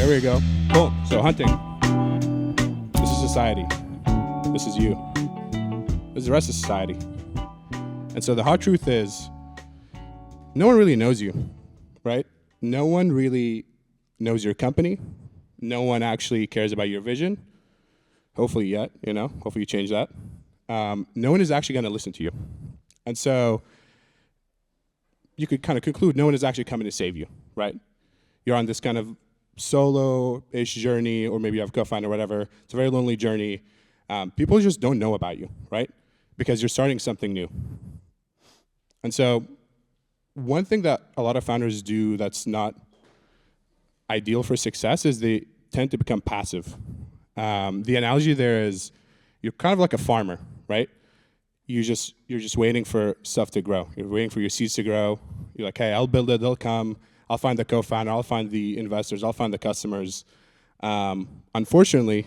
There we go. Cool. So hunting. This is society. This is you. This is the rest of society. And so the hard truth is, no one really knows you, right? No one really knows your company. No one actually cares about your vision. Hopefully yet, hopefully you change that. No one is actually going to listen to you. And so you could kind of conclude no one is actually coming to save you, right? You're on this kind of solo-ish journey, or maybe you have a co-founder or whatever. It's a very lonely journey. People just don't know about you, right? Because you're starting something new. And so one thing that a lot of founders do that's not ideal for success is they tend to become passive. The analogy there is you're kind of like a farmer, right? You're just waiting for stuff to grow. You're waiting for your seeds to grow. You're like, hey, I'll build it, they'll come. I'll find the co-founder, I'll find the investors, I'll find the customers. Unfortunately,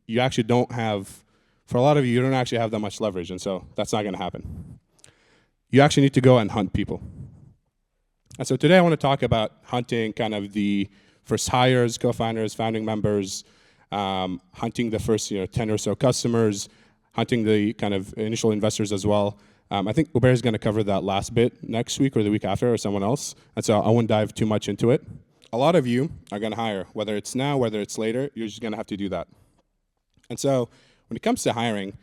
you actually don't have, for a lot of you don't actually have that much leverage, and so that's not gonna happen. You actually need to go and hunt people. And so today I want to talk about hunting kind of the first hires, co-founders, founding members, hunting the first 10 or so customers, hunting the kind of initial investors as well. I think Uber is going to cover that last bit next week or the week after, or someone else. And so I won't dive too much into it. A lot of you are going to hire, whether it's now, whether it's later, you're just going to have to do that. And so when it comes to hiring,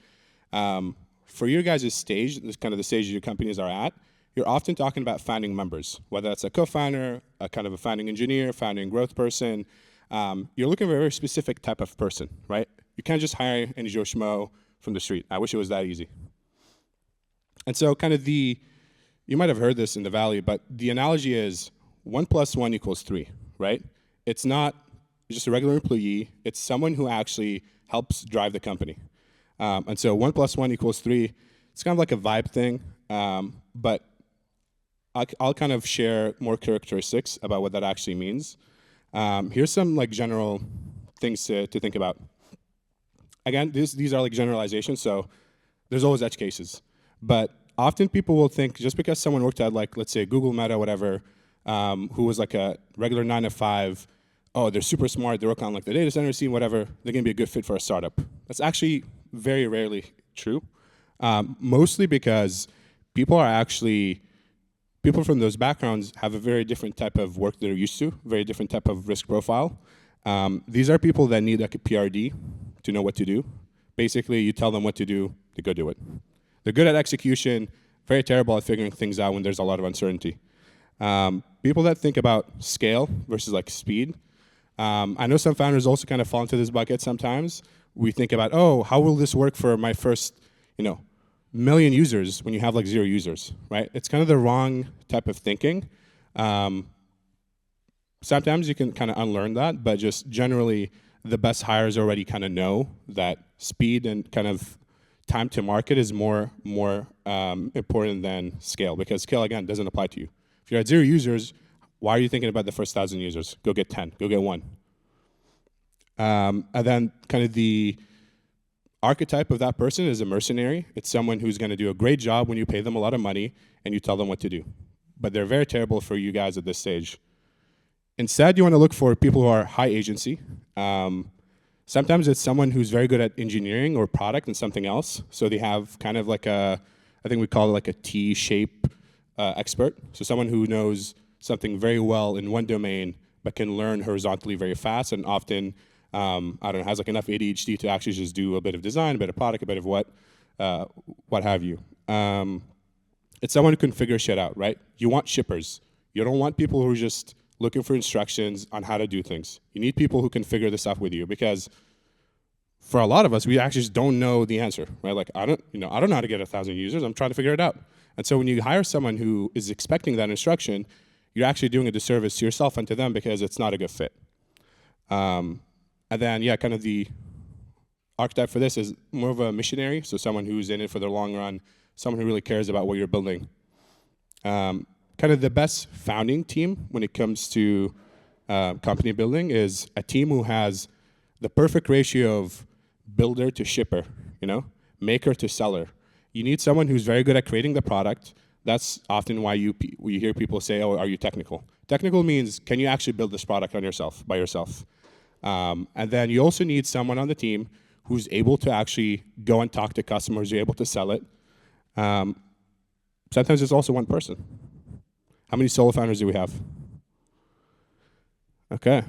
for your guys' stage, this kind of the stage your companies are at, you're often talking about founding members, whether that's a co-founder, a kind of a founding engineer, founding growth person. You're looking for a very specific type of person, right? You can't just hire any Joe Schmo from the street. I wish it was that easy. And so kind of you might have heard this in the Valley, but the analogy is 1 + 1 = 3, right? It's not just a regular employee. It's someone who actually helps drive the company. And so 1 + 1 = 3. It's kind of like a vibe thing, but I'll kind of share more characteristics about what that actually means. Here's some general things to think about. Again, these are generalizations, so there's always edge cases. But often people will think just because someone worked at let's say Google, Meta, whatever, who was like a regular 9 to 5, oh, they're super smart, they work on the data center scene, whatever, they're gonna be a good fit for a startup. That's actually very rarely true. Mostly because people from those backgrounds have a very different type of work they're used to, very different type of risk profile. These are people that need a PRD to know what to do. Basically, you tell them what to do, they go do it. They're good at execution, very terrible at figuring things out when there's a lot of uncertainty. People that think about scale versus speed. I know some founders also kind of fall into this bucket sometimes. We think about, oh, how will this work for my first, million users when you have 0 users, right? It's kind of the wrong type of thinking. Sometimes you can kind of unlearn that, but just generally, the best hires already kind of know that speed and kind of time to market is more important than scale, because scale, again, doesn't apply to you. If you're at 0 users, why are you thinking about the first 1,000 users? Go get 10, go get 1. And then kind of the archetype of that person is a mercenary. It's someone who's going to do a great job when you pay them a lot of money and you tell them what to do. But they're very terrible for you guys at this stage. Instead, you want to look for people who are high agency. Sometimes it's someone who's very good at engineering or product and something else. So they have kind of I think we call it a T-shape expert. So someone who knows something very well in one domain, but can learn horizontally very fast and often has enough ADHD to actually just do a bit of design, a bit of product, a bit of what have you. It's someone who can figure shit out, right? You want shippers. You don't want people who are just looking for instructions on how to do things. You need people who can figure this out with you, because for a lot of us, we actually just don't know the answer, right? I don't know how to get 1,000 users. I'm trying to figure it out. And so when you hire someone who is expecting that instruction, you're actually doing a disservice to yourself and to them, because it's not a good fit. And then, kind of the archetype for this is more of a missionary, so someone who's in it for the long run, someone who really cares about what you're building. Kind of the best founding team when it comes to company building is a team who has the perfect ratio of builder to shipper, maker to seller. You need someone who's very good at creating the product. That's often why you hear people say, oh, are you technical? Technical means, can you actually build this product by yourself? And then you also need someone on the team who's able to actually go and talk to customers, you're able to sell it. Sometimes it's also one person. How many solo founders do we have? Okay,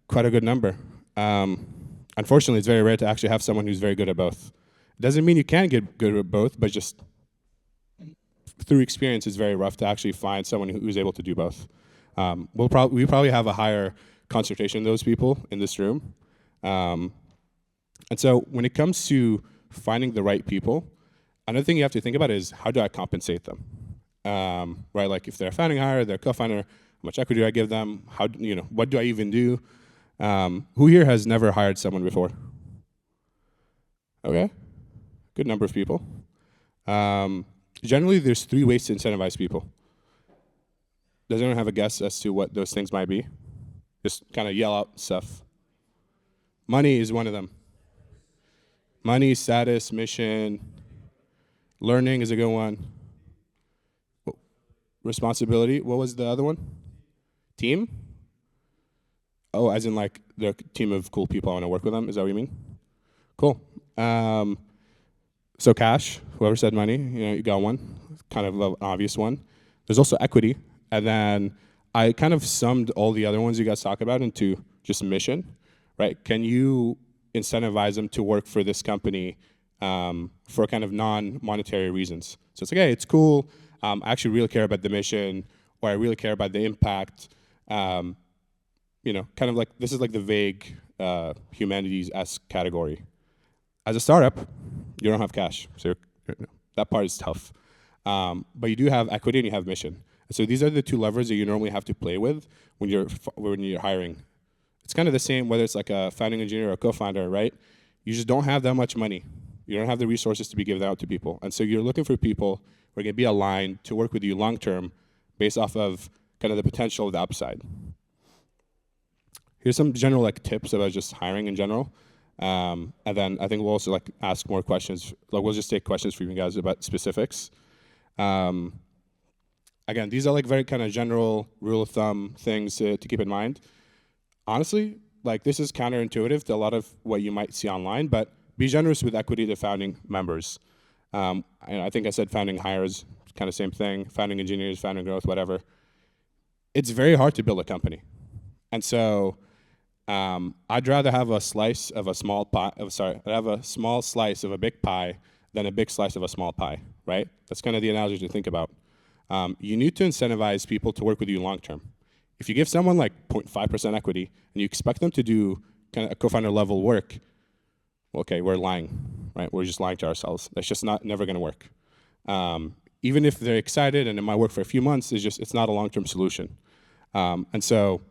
quite a good number. Unfortunately, it's very rare to actually have someone who's very good at both. Doesn't mean you can't get good at both, but just through experience, it's very rough to actually find someone who's able to do both. We probably have a higher concentration of those people in this room. And so when it comes to finding the right people, another thing you have to think about is how do I compensate them? Right, like if they're a founding hire, they're a co-founder, how much equity do I give them? How, what do I even do? Who here has never hired someone before? Okay, good number of people. Generally, there's 3 ways to incentivize people. Does anyone have a guess as to what those things might be? Just kind of yell out stuff. Money is one of them. Money, status, mission, learning is a good one. Responsibility, what was the other one? Team? Oh, as in like the team of cool people, I want to work with them, is that what you mean? Cool. So cash, whoever said money, you got one, kind of an obvious one. There's also equity, and then I kind of summed all the other ones you guys talk about into just mission, right? Can you incentivize them to work for this company for kind of non-monetary reasons? So it's like, hey, it's cool, I actually really care about the mission, or I really care about the impact, kind of like, this is like the vague humanities-esque category. As a startup, you don't have cash, so that part is tough. But you do have equity and you have mission. So these are the 2 levers that you normally have to play with when you're hiring. It's kind of the same whether it's like a founding engineer or a co-founder, right? You just don't have that much money. You don't have the resources to be given out to people. And so you're looking for people who are going to be aligned to work with you long-term based off of kind of the potential of the upside. Here's some general tips about just hiring in general. And then I think we'll also ask more questions. We'll just take questions from you guys about specifics. Again, these are very kind of general rule of thumb things to keep in mind. Honestly, this is counterintuitive to a lot of what you might see online, but be generous with equity to founding members. And I think I said founding hires, kind of same thing, founding engineers, founding growth, whatever. It's very hard to build a company. And so I'd rather have a slice of a small pie, I'd have a small slice of a big pie than a big slice of a small pie, right? That's kind of the analogy to think about. You need to incentivize people to work with you long term. If you give someone 0.5% equity and you expect them to do kind of a co-founder level work, well, okay, we're lying, right? We're just lying to ourselves. That's just never going to work. Even if they're excited and it might work for a few months, it's not a long-term solution. And so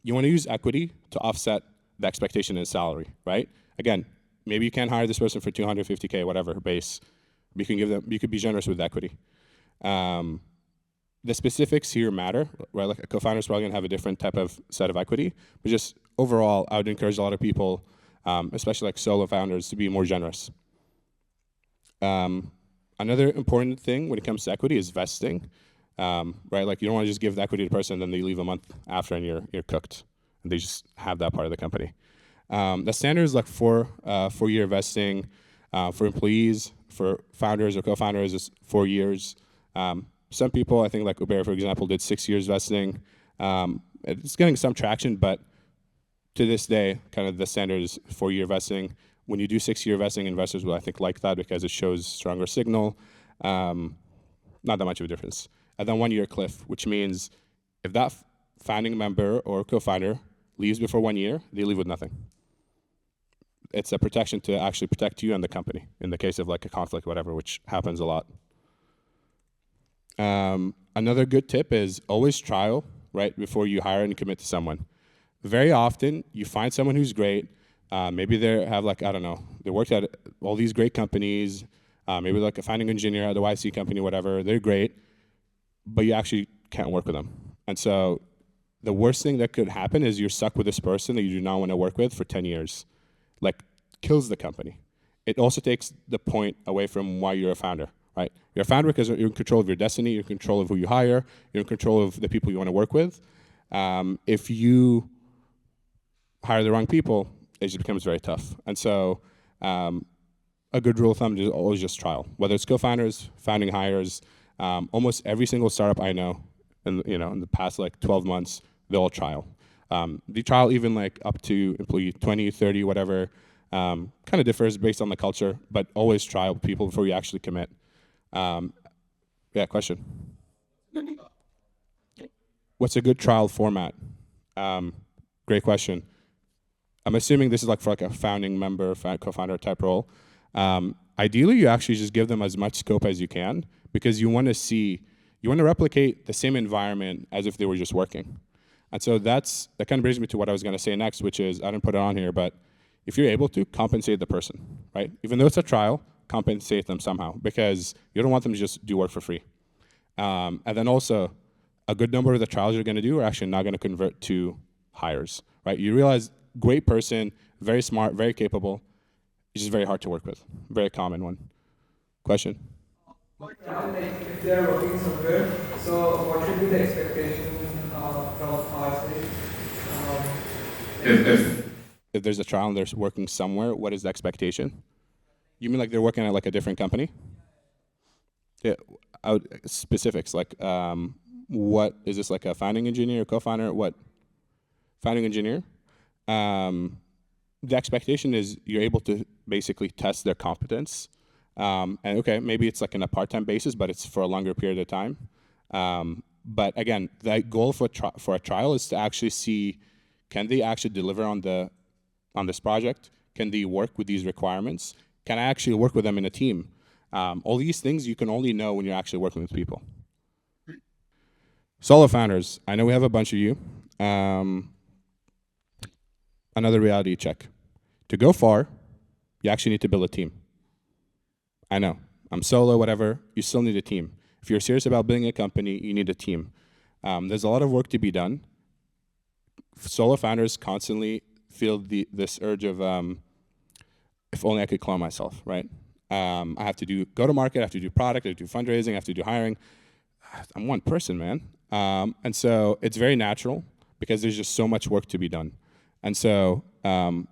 you want to use equity to offset the expectation in salary, right? Again, maybe you can't hire this person for $250K, whatever, base. You could be generous with equity. The specifics here matter, right? A co-founder is probably going to have a different type of set of equity, but just overall, I would encourage a lot of people, especially solo founders, to be more generous. Another important thing when it comes to equity is vesting, right? You don't want to just give the equity to the person and then they leave a month after and you're cooked, and they just have that part of the company. The standard is 4-year vesting for employees. For founders or co-founders, is 4 years. Some people, I think Uber, for example, did 6 years vesting. It's getting some traction, but to this day, kind of the standard is 4-year vesting. When you do 6-year vesting, investors will, I think, like that because it shows stronger signal. Not that much of a difference. And then 1-year cliff, which means if that founding member or co-founder leaves before 1 year, they leave with nothing. It's a protection to actually protect you and the company in the case of a conflict, whatever, which happens a lot. Another good tip is always trial, right, before you hire and commit to someone. Very often, you find someone who's great. Maybe they have I don't know, they worked at all these great companies, maybe a founding engineer at the YC company, whatever. They're great, but you actually can't work with them. And so the worst thing that could happen is you're stuck with this person that you do not want to work with for 10 years. Kills the company. It also takes the point away from why you're a founder, right? You're a founder because you're in control of your destiny, you're in control of who you hire, you're in control of the people you want to work with. If you hire the wrong people, it just becomes very tough. And so a good rule of thumb is always just trial. Whether it's co-founders, founding hires, almost every single startup I know in the past like 12 months, they'll all trial. The trial even like up to employee 20, 30, whatever, kind of differs based on the culture, but always trial people before you actually commit. Yeah, question. What's a good trial format? Great question. I'm assuming this is like for like a founding member, co-founder type role. Ideally, you actually just give them as much scope as you can because you want to replicate the same environment as if they were just working. And so that kind of brings me to what I was going to say next, which is, I didn't put it on here, but if you're able to, compensate the person, right? Even though it's a trial, compensate them somehow because you don't want them to just do work for free. And then also, a good number of the trials you're going to do are actually not going to convert to hires, right? You realize, great person, very smart, very capable, it's just very hard to work with. Very common one. Question? If they are working somewhere, so what should be the expectation from our side? If there's a trial and they're working somewhere, what is the expectation? You mean like they're working at like a different company? Yeah, specifics, like what, is this like a founding engineer, co-founder, what? Founding engineer? The expectation is you're able to basically test their competence. And okay, maybe it's like on a part-time basis, but it's for a longer period of time. But again, the goal for a trial is to actually see, can they actually deliver on this project? Can they work with these requirements? Can I actually work with them in a team? All these things you can only know when you're actually working with people. Solo founders, I know we have a bunch of you. Another reality check. To go far, you actually need to build a team. I know, I'm solo, whatever, you still need a team. If you're serious about building a company, you need a team. There's a lot of work to be done. Solo founders constantly feel this urge of, if only I could clone myself, right? I have to do go-to-market, I have to do product, I have to do fundraising, I have to do hiring. I'm one person, man. And so it's very natural because there's just so much work to be done. And so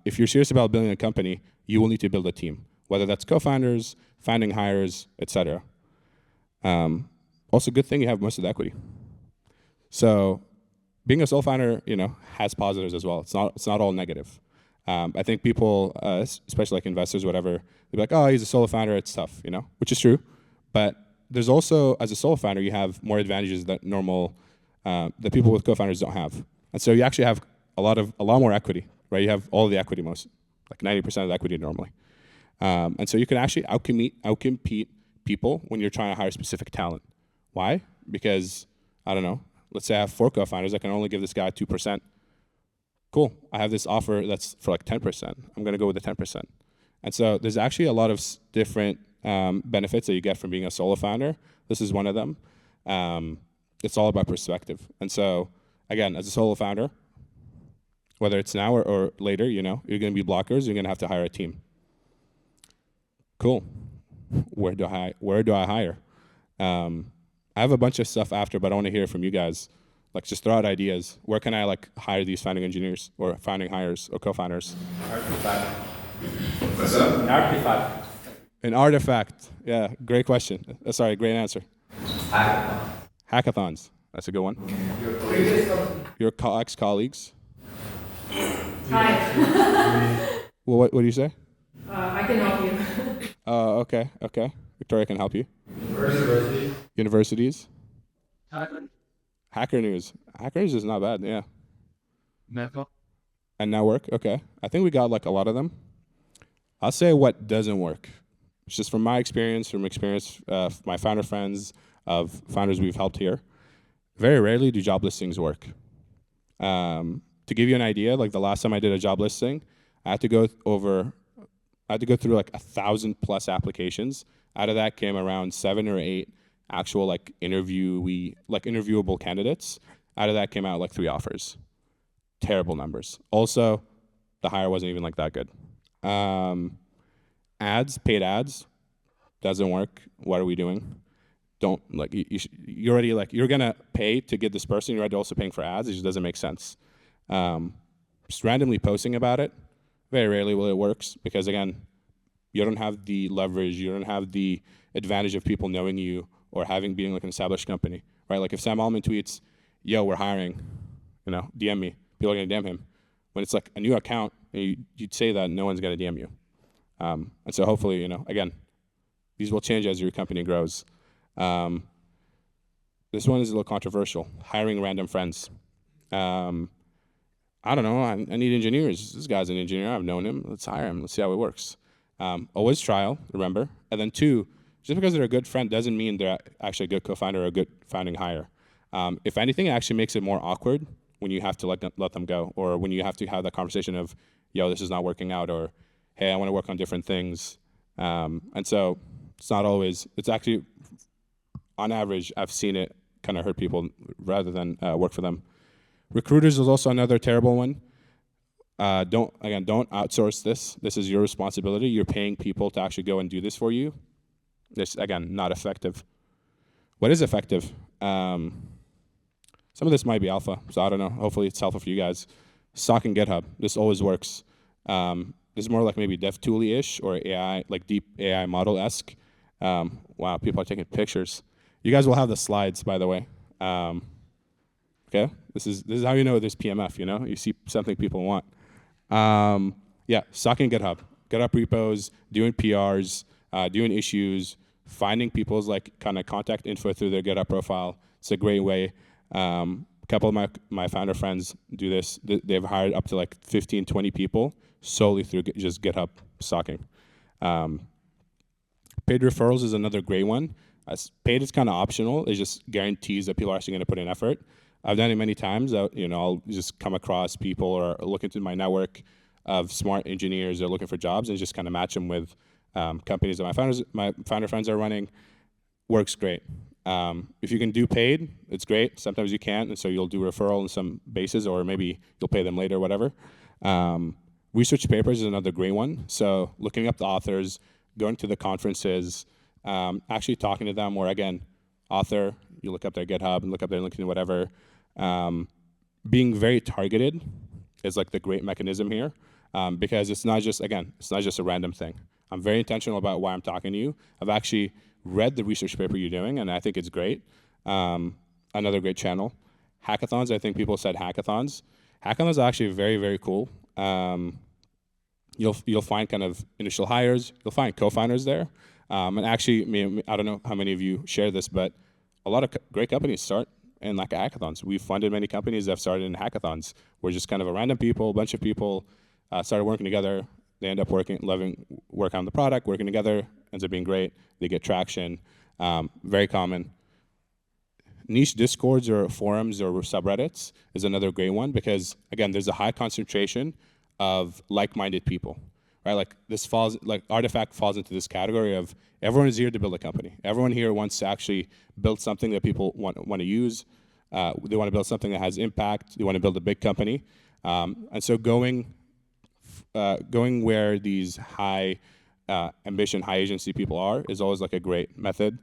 if you're serious about building a company, you will need to build a team, whether that's co-founders, founding hires, etc. Also, good thing you have most of the equity. So being a sole founder, has positives as well. It's not all negative. I think people, especially like investors, whatever, they'll be like, oh, he's a solo founder, it's tough, which is true. But there's also, as a solo founder, you have more advantages that that people with co-founders don't have. And so you actually have a lot more equity, right? You have all the equity, like 90% of the equity normally. And so you can actually outcompete people when you're trying to hire specific talent. Why? Because, I don't know, let's say I have 4 co-founders, I can only give this guy 2%. Cool, I have this offer that's for like 10%. I'm gonna go with the 10%. And so there's actually a lot of different benefits that you get from being a solo founder. This is one of them. It's all about perspective. And so, again, as a solo founder, whether it's now or later, you're gonna be blockers, you're gonna have to hire a team. Cool, where do I hire? I have a bunch of stuff after, but I wanna hear from you guys. Like, just throw out ideas. Where can I hire these founding engineers or founding hires or co-founders? Artifact. What's up? An artifact. An artifact. Yeah, great question. Sorry, great answer. Hackathon. Hackathons. That's a good one. Your ex-colleagues. Hi. Well, what do you say? I can help you. Okay. Victoria can help you. Universities. Hacker News. Hacker News is not bad, yeah. Network. And network, okay. I think we got a lot of them. I'll say what doesn't work. It's just from my experience, my founder friends, of founders we've helped here. Very rarely do job listings work. To give you an idea, the last time I did a job listing, I had to go through 1,000+ applications. Out of that came around 7 or 8 actual interviewable candidates. Out of that came out 3 offers. Terrible numbers. Also, the hire wasn't even that good. Paid ads, doesn't work. What are we doing? Don't you're already you're gonna pay to get this person. You're already also paying for ads. It just doesn't make sense. just randomly posting about it, very rarely will it works because again, you don't have the leverage, you don't have the advantage of people knowing you or being like an established company, right? Like if Sam Altman tweets, yo, we're hiring, DM me, people are gonna DM him. When it's like a new account, you'd say that no one's gonna DM you. And so hopefully, again, these will change as your company grows. This one is a little controversial, hiring random friends. I don't know, I need engineers. This guy's an engineer, I've known him, let's hire him, let's see how it works. Always trial, remember. And then 2, just because they're a good friend doesn't mean they're actually a good co-founder or a good founding hire. If anything, it actually makes it more awkward when you have to let them go, or when you have to have that conversation of, yo, this is not working out, or hey, I want to work on different things. And so it's not always, it's actually, on average, I've seen it kind of hurt people rather than work for them. Recruiters is also another terrible one. Don't outsource this. This is your responsibility. You're paying people to actually go and do this for you. This, again, not effective. What is effective? Some of this might be alpha, so I don't know. Hopefully it's alpha for you guys. Stock and GitHub. This always works. This is more like maybe DevTooly-ish or AI, like deep AI model-esque. Wow, people are taking pictures. You guys will have the slides, by the way. Okay, this is how you know there's PMF. You see something people want. Yeah, stock and GitHub repos, doing PRs, doing issues, finding people's kind of contact info through their GitHub profile. It's a great way. A couple of my founder friends do this. They've hired up to 15, 20 people solely through just GitHub stocking. Paid referrals is another great one. Paid is kind of optional. It just guarantees that people are actually going to put in effort. I've done it many times. I'll just come across people or look into my network of smart engineers that are looking for jobs and just kind of match them with companies that my founder friends are running. Works great. If you can do paid, it's great. Sometimes you can't, and so you'll do referral in some bases, or maybe you'll pay them later, whatever. Research papers is another great one. So looking up the authors, going to the conferences, actually talking to them, or again, author, you look up their GitHub and look up their LinkedIn, whatever. Being very targeted is the great mechanism here, because it's not just a random thing. I'm very intentional about why I'm talking to you. I've actually read the research paper you're doing, and I think it's great. Another great channel. Hackathons, I think people said hackathons. Hackathons are actually very, very cool. You'll find kind of initial hires. You'll find co-founders there. And actually, I don't know how many of you share this, but a lot of great companies start in hackathons. We've funded many companies that have started in hackathons, where just kind of a random people, a bunch of people started working together. They end up work on the product, working together, ends up being great. They get traction, very common. Niche discords or forums or subreddits is another great one, because again, there's a high concentration of like-minded people, right? Artifact falls into this category of everyone is here to build a company. Everyone here wants to actually build something that people want to use. They want to build something that has impact. They want to build a big company. And so going where these high ambition, high agency people are is always a great method.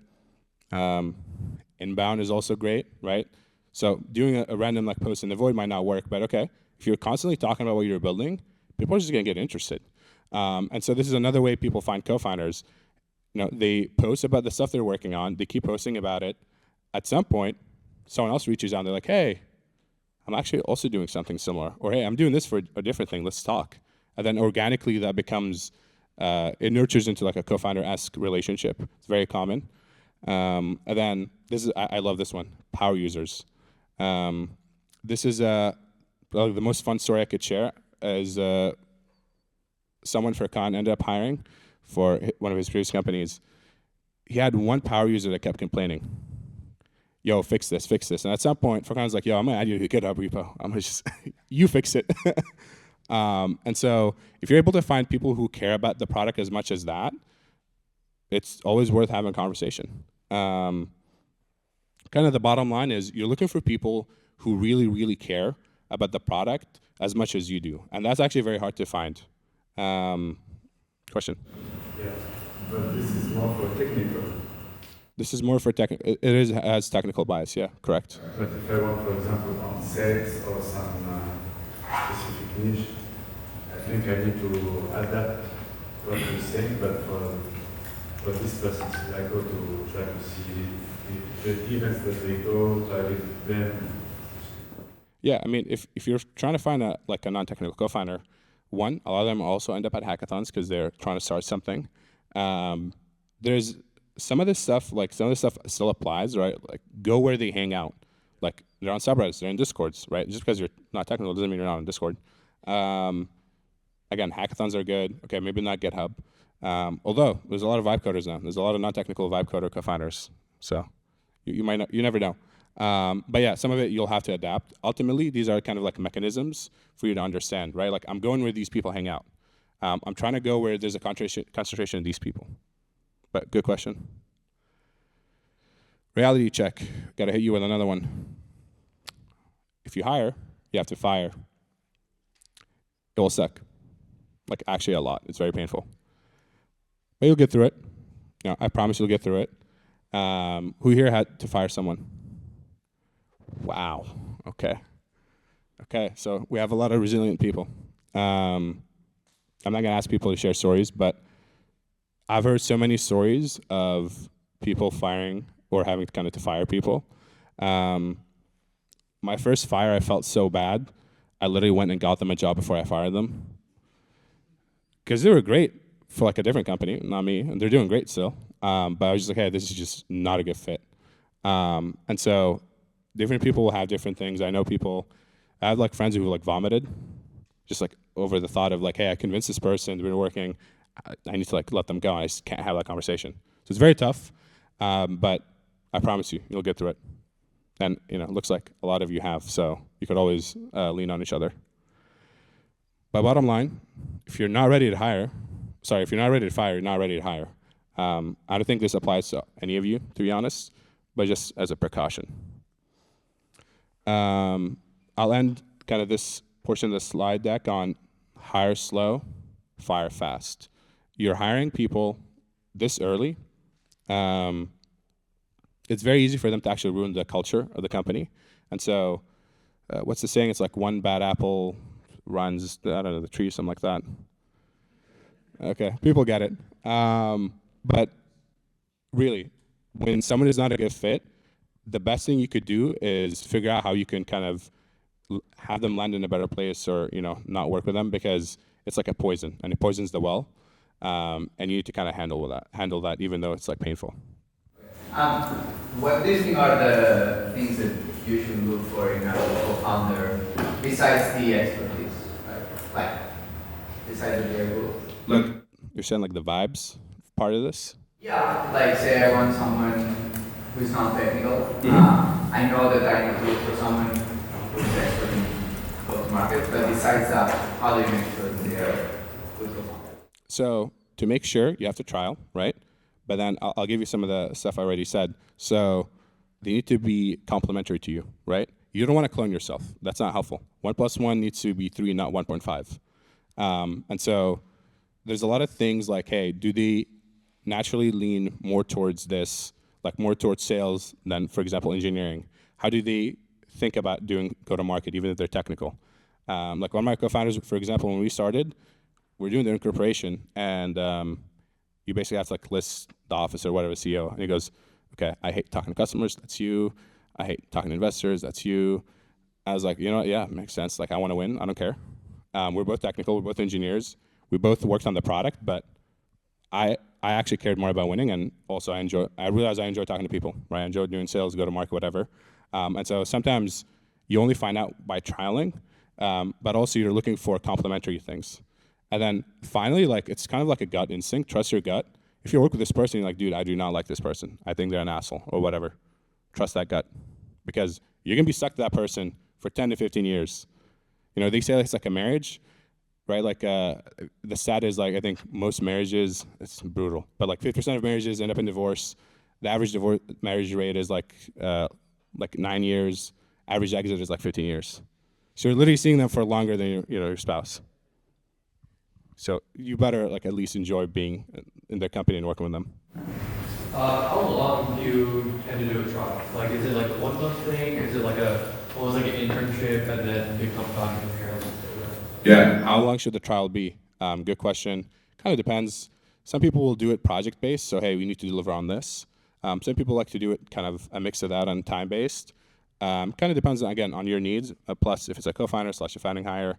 Inbound is also great, right? So doing a random post in the void might not work, but okay, if you're constantly talking about what you're building, people are just gonna get interested. And so this is another way people find co-founders. They post about the stuff they're working on, they keep posting about it. At some point, someone else reaches out and they're like, hey, I'm actually also doing something similar. Or hey, I'm doing this for a different thing, let's talk. And then organically that becomes, it nurtures into a co-founder-esque relationship. It's very common. And then I love this one, power users. This is the most fun story I could share is someone Furkan ended up hiring for one of his previous companies. He had one power user that kept complaining. Yo, fix this. And at some point, Furkan was like, yo, I'm gonna add you to the GitHub repo. I'm gonna just, you fix it. And so if you're able to find people who care about the product as much as that, it's always worth having a conversation. Kind of the bottom line is you're looking for people who really, really care about the product as much as you do. And that's actually very hard to find. Question? Yeah, but this is more for technical. This is more for technical. It has technical bias, yeah, correct. But if I want, for example, on sales or some specific finish. I think I need to adapt what you're saying, but for this person, I go to try to see the events that they go, try with them. Yeah, I mean, if you're trying to find a non-technical co-founder, one, a lot of them also end up at hackathons because they're trying to start something. There's some of this stuff, still applies, right? Like, go where they hang out. Like, they're on subreddits, they're in Discords, right? Just because you're not technical doesn't mean you're not on Discord. Again, hackathons are good. Okay, maybe not GitHub. Although there's a lot of vibe coders now. There's a lot of non-technical vibe coder co-founders. So you might not, you never know. But yeah, some of it you'll have to adapt. Ultimately, these are kind of like mechanisms for you to understand, right? Like, I'm going where these people hang out. I'm trying to go where there's a concentration of these people. But good question. Reality check. Got to hit you with another one. If you hire, you have to fire. It will suck. Like, actually a lot. It's very painful. But you'll get through it. You know, I promise you'll get through it. Who here had to fire someone? Wow. Okay. Okay, so we have a lot of resilient people. I'm not going to ask people to share stories, but I've heard so many stories of people firing or having kind of to fire people. My first fire, I felt so bad. I literally went and got them a job before I fired them. Because they were great for like a different company, not me, and they're doing great still. But I was just like, hey, this is just not a good fit. And so different people will have different things. I know people, I have like friends who like vomited, just like over the thought of like, hey, I convinced this person, they've been working, I need to like let them go, and I just can't have that conversation. So it's very tough, but I promise you, you'll get through it. And you know, it looks like a lot of you have, so you could always lean on each other. But bottom line, if you're not ready to hire, if you're not ready to fire, you're not ready to hire. I don't think this applies to any of you, to be honest, but just as a precaution. I'll end kind of this portion of the slide deck on hire slow, fire fast. You're hiring people this early. It's very easy for them to actually ruin the culture of the company. And so, what's the saying? It's like one bad apple runs, I don't know, the tree, something like that. Okay, people get it. But really, when someone is not a good fit, the best thing you could do is figure out how you can kind of have them land in a better place, or not work with them, because it's like a poison and it poisons the well, and you need to kind of handle that even though it's like painful. What do you think are the things that you should look for in a co-founder besides the expertise, right? Like besides the good. Look, you're saying like the vibes part of this? Yeah, like say I want someone who's not technical. I know that I need to look for someone who's expert in go-to-market, but besides that, how do you make sure that they are good co-founders? So to make sure, you have to trial, right? But then I'll give you some of the stuff I already said. So they need to be complementary to you, right? You don't want to clone yourself. That's not helpful. 1 + 1 needs to be 3, not 1.5. And so there's a lot of things like, hey, do they naturally lean more towards this, like more towards sales than, for example, engineering? How do they think about doing go-to-market, even if they're technical? Like one of my co-founders, for example, when we started, we're doing the incorporation, and you basically have to like list the office or whatever, CEO, and he goes, okay, I hate talking to customers, that's you. I hate talking to investors, that's you. I was like, you know what, yeah, makes sense. Like, I want to win, I don't care. We're both technical, we're both engineers. We both worked on the product, but I actually cared more about winning, and also I realized I enjoy talking to people, right? I enjoy doing sales, go to market, whatever. And so sometimes you only find out by trialing, but also you're looking for complementary things. And then finally, like, it's kind of like a gut instinct. Trust your gut. If you work with this person, you're like, dude, I do not like this person. I think they're an asshole or whatever. Trust that gut, because you're gonna be stuck to that person for 10 to 15 years. You know, they say it's like a marriage, right? Like the stat is like, I think most marriages, it's brutal, but like 50% of marriages end up in divorce. The average marriage rate is like 9 years. Average exit is like 15 years. So you're literally seeing them for longer than your spouse. So you better like at least enjoy being in their company and working with them. How long do you tend to do a trial? Like, is it like a 1 month thing? Is it like almost like an internship and then become contract? Yeah. How long should the trial be? Good question. Kind of depends. Some people will do it project-based, so hey, we need to deliver on this. Some people like to do it kind of a mix of that and time-based. Kind of depends, again, on your needs. Plus, if it's a co-founder / a founding hire,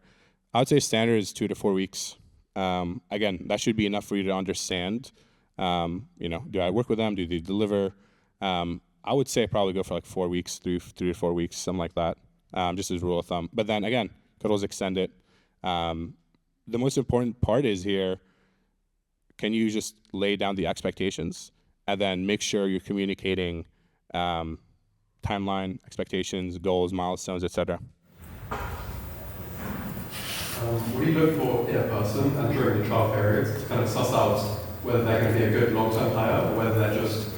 I would say standard is 2 to 4 weeks. Again, that should be enough for you to understand. Do I work with them? Do they deliver? I would say probably go for like 4 weeks, 3 to 4 weeks, something like that, just as a rule of thumb. But then again, could always extend it. The most important part is here, can you just lay down the expectations and then make sure you're communicating timeline, expectations, goals, milestones, etc. What do you look for in a person and during the trial period to kind of suss out whether they're going to be a good long-term hire or whether they're just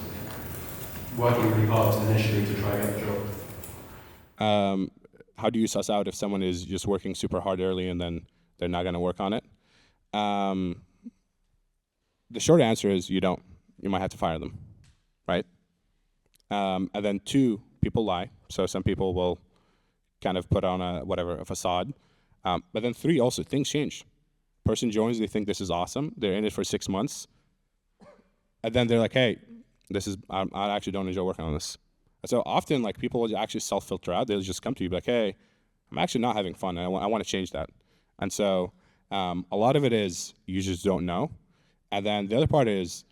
working really hard initially to try and get the job? How do you suss out if someone is just working super hard early and then they're not going to work on it? The short answer is you don't. You might have to fire them, right? And then 2, people lie. So some people will kind of put on a facade. But then 3, also things change. Person joins, they think this is awesome. They're in it for 6 months. And then they're like, hey, I actually don't enjoy working on this. And so often, like, people will actually self-filter out. They'll just come to you like, hey, I'm actually not having fun. I want to change that. And so a lot of it is you just don't know. And then the other part is,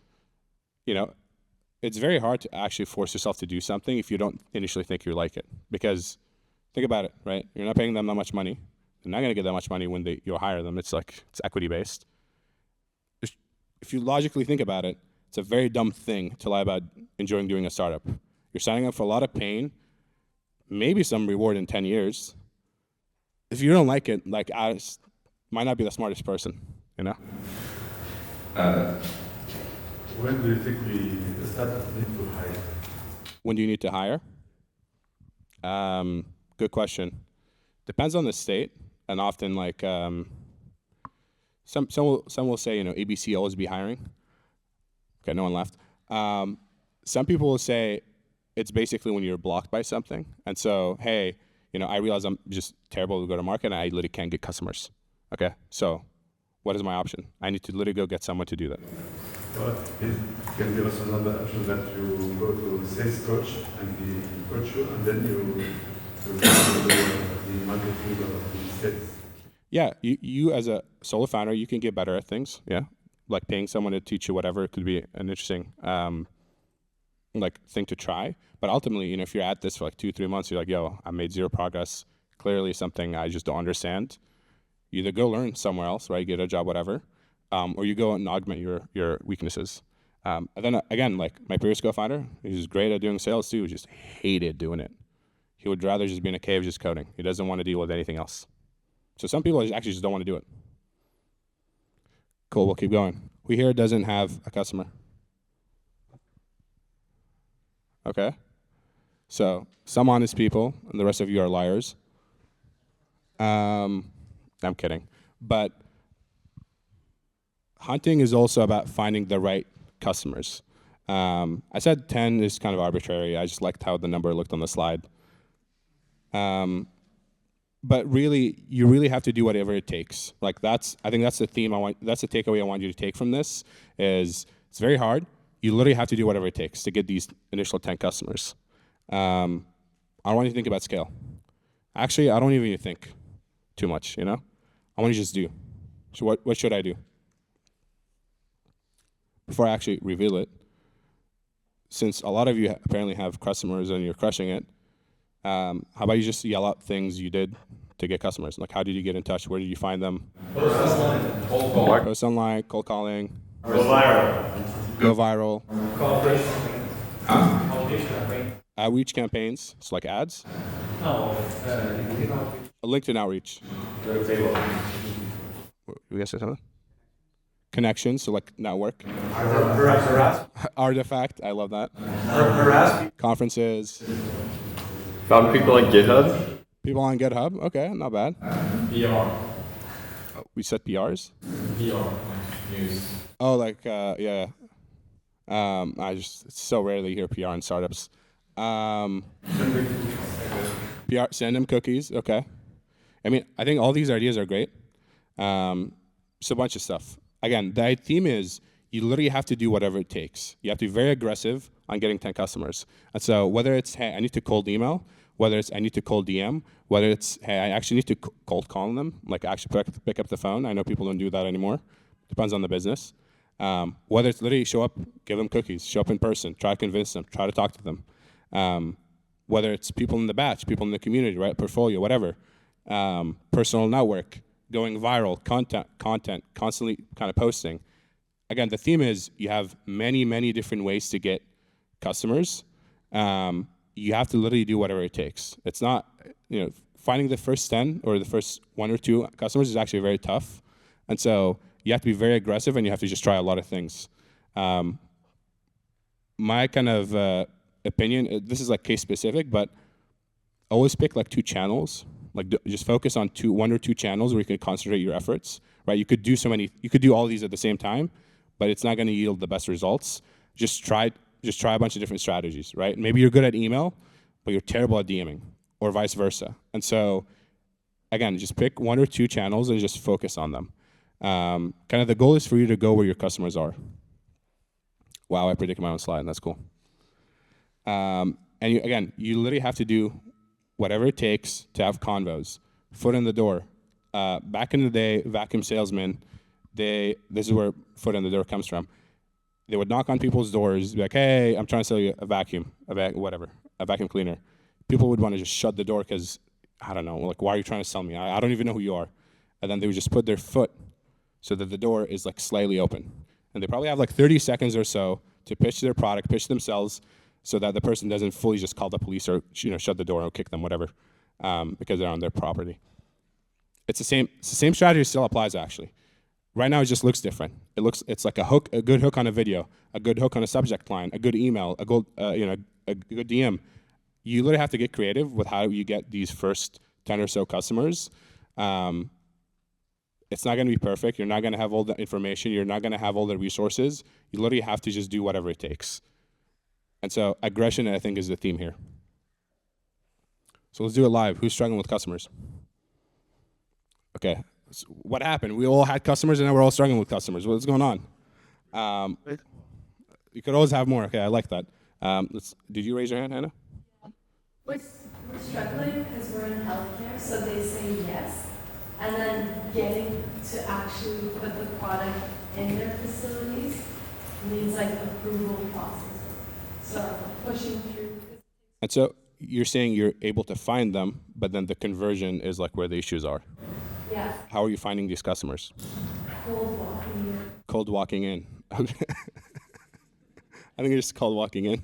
it's very hard to actually force yourself to do something if you don't initially think you like it. Because think about it, right? You're not paying them that much money. They're not going to get that much money when you hire them. It's equity based. If you logically think about it, it's a very dumb thing to lie about enjoying doing a startup. You're signing up for a lot of pain, maybe some reward in 10 years. If you don't like it, I might not be the smartest person, When do you think we start need to hire? When do you need to hire? Good question. Depends on the state, and often some will say ABC always be hiring. Okay, no one left. Some people will say it's basically when you're blocked by something, and so hey, I realize I'm just terrible to go to market, and I literally can't get customers. Okay, so what is my option? I need to literally go get someone to do that. But it can be also another option that you go to sales coach and he coach you, and then you do the marketing of the sales. Yeah, you as a solo founder, you can get better at things. Yeah, like paying someone to teach you whatever could be an interesting thing to try. But ultimately, if you're at this for 2-3 months, you're like, yo, I made 0 progress. Clearly something I just don't understand. You either go learn somewhere else, right? Get a job, whatever, or you go and augment your weaknesses. And then again, like my previous co-founder, he was great at doing sales too, just hated doing it. He would rather just be in a cave just coding. He doesn't want to deal with anything else. So some people actually just don't want to do it. Cool, we'll keep going. Who here doesn't have a customer? Okay. So some honest people, and the rest of you are liars. I'm kidding. But hunting is also about finding the right customers. I said 10 is kind of arbitrary. I just liked how the number looked on the slide. But really, you really have to do whatever it takes. I think that's the theme that's the takeaway I want you to take from this, is it's very hard. You literally have to do whatever it takes to get these initial 10 customers. I don't want you to think about scale. Actually, I don't even think too much, I want you to just do. So what should I do? Before I actually reveal it, since a lot of you apparently have customers and you're crushing it, how about you just yell out things you did to get customers? Like, how did you get in touch? Where did you find them? Post online, cold call. Post online, cold calling. Go viral. Go viral. Collaboration. Outreach campaigns, so like ads. No, LinkedIn outreach. You guys say something? Connections, so like network. Artifact, I love that. Conferences. Found people on GitHub. People on GitHub, okay, not bad. PR. We set PRs? PR. News. Oh, yeah. I just so rarely hear PR in startups. PR, send them cookies, okay. I mean, I think all these ideas are great. So a bunch of stuff. Again, the theme is you literally have to do whatever it takes. You have to be very aggressive on getting 10 customers. And so whether it's, hey, I need to cold email, whether it's I need to cold DM, whether it's, hey, I actually need to cold call them, like actually pick up the phone. I know people don't do that anymore. Depends on the business. Whether it's literally show up, give them cookies, show up in person, try to convince them, try to talk to them. Whether it's people in the batch, people in the community, right, portfolio, whatever. Personal network, going viral, content, constantly kind of posting. Again, the theme is you have many, many different ways to get customers. You have to literally do whatever it takes. It's not, finding the first 10 or the first 1 or 2 customers is actually very tough. And so you have to be very aggressive and you have to just try a lot of things. My kind of opinion, this is like case specific, but always pick like 2 channels. Like just focus on 1 or 2 channels where you can concentrate your efforts, right? You could do all these at the same time, but it's not gonna yield the best results. Just try a bunch of different strategies, right? Maybe you're good at email, but you're terrible at DMing, or vice versa. And so, again, just pick 1 or 2 channels and just focus on them. Kind of the goal is for you to go where your customers are. Wow, I predicted my own slide, and that's cool. And you literally have to do whatever it takes to have convos, foot in the door. Back in the day, vacuum salesmen, this is where foot in the door comes from. They would knock on people's doors, be like, hey, I'm trying to sell you a vacuum, a vacuum cleaner. People would want to just shut the door because, I don't know, like, why are you trying to sell me? I don't even know who you are. And then they would just put their foot so that the door is like slightly open. And they probably have like 30 seconds or so to pitch their product, pitch themselves, so that the person doesn't fully just call the police or shut the door or kick them, whatever, because they're on their property. It's the same strategy still applies actually. Right now it just looks different. It's like a good hook on a video, a good hook on a subject line, a good email, a good DM. You literally have to get creative with how you get these first 10 or so customers. It's not going to be perfect. You're not going to have all the information. You're not going to have all the resources. You literally have to just do whatever it takes. And so aggression, I think, is the theme here. So let's do it live. Who's struggling with customers? Okay. So what happened? We all had customers, and now we're all struggling with customers. What's going on? You could always have more. Okay, I like that. Did you raise your hand, Hannah? We're struggling because we're in healthcare, so they say yes, and then getting to actually put the product in their facilities needs like approval process. So pushing through. And so you're saying you're able to find them, but then the conversion is like where the issues are. Yeah. How are you finding these customers? Cold walking in. Cold walking in. I think it's called walking in.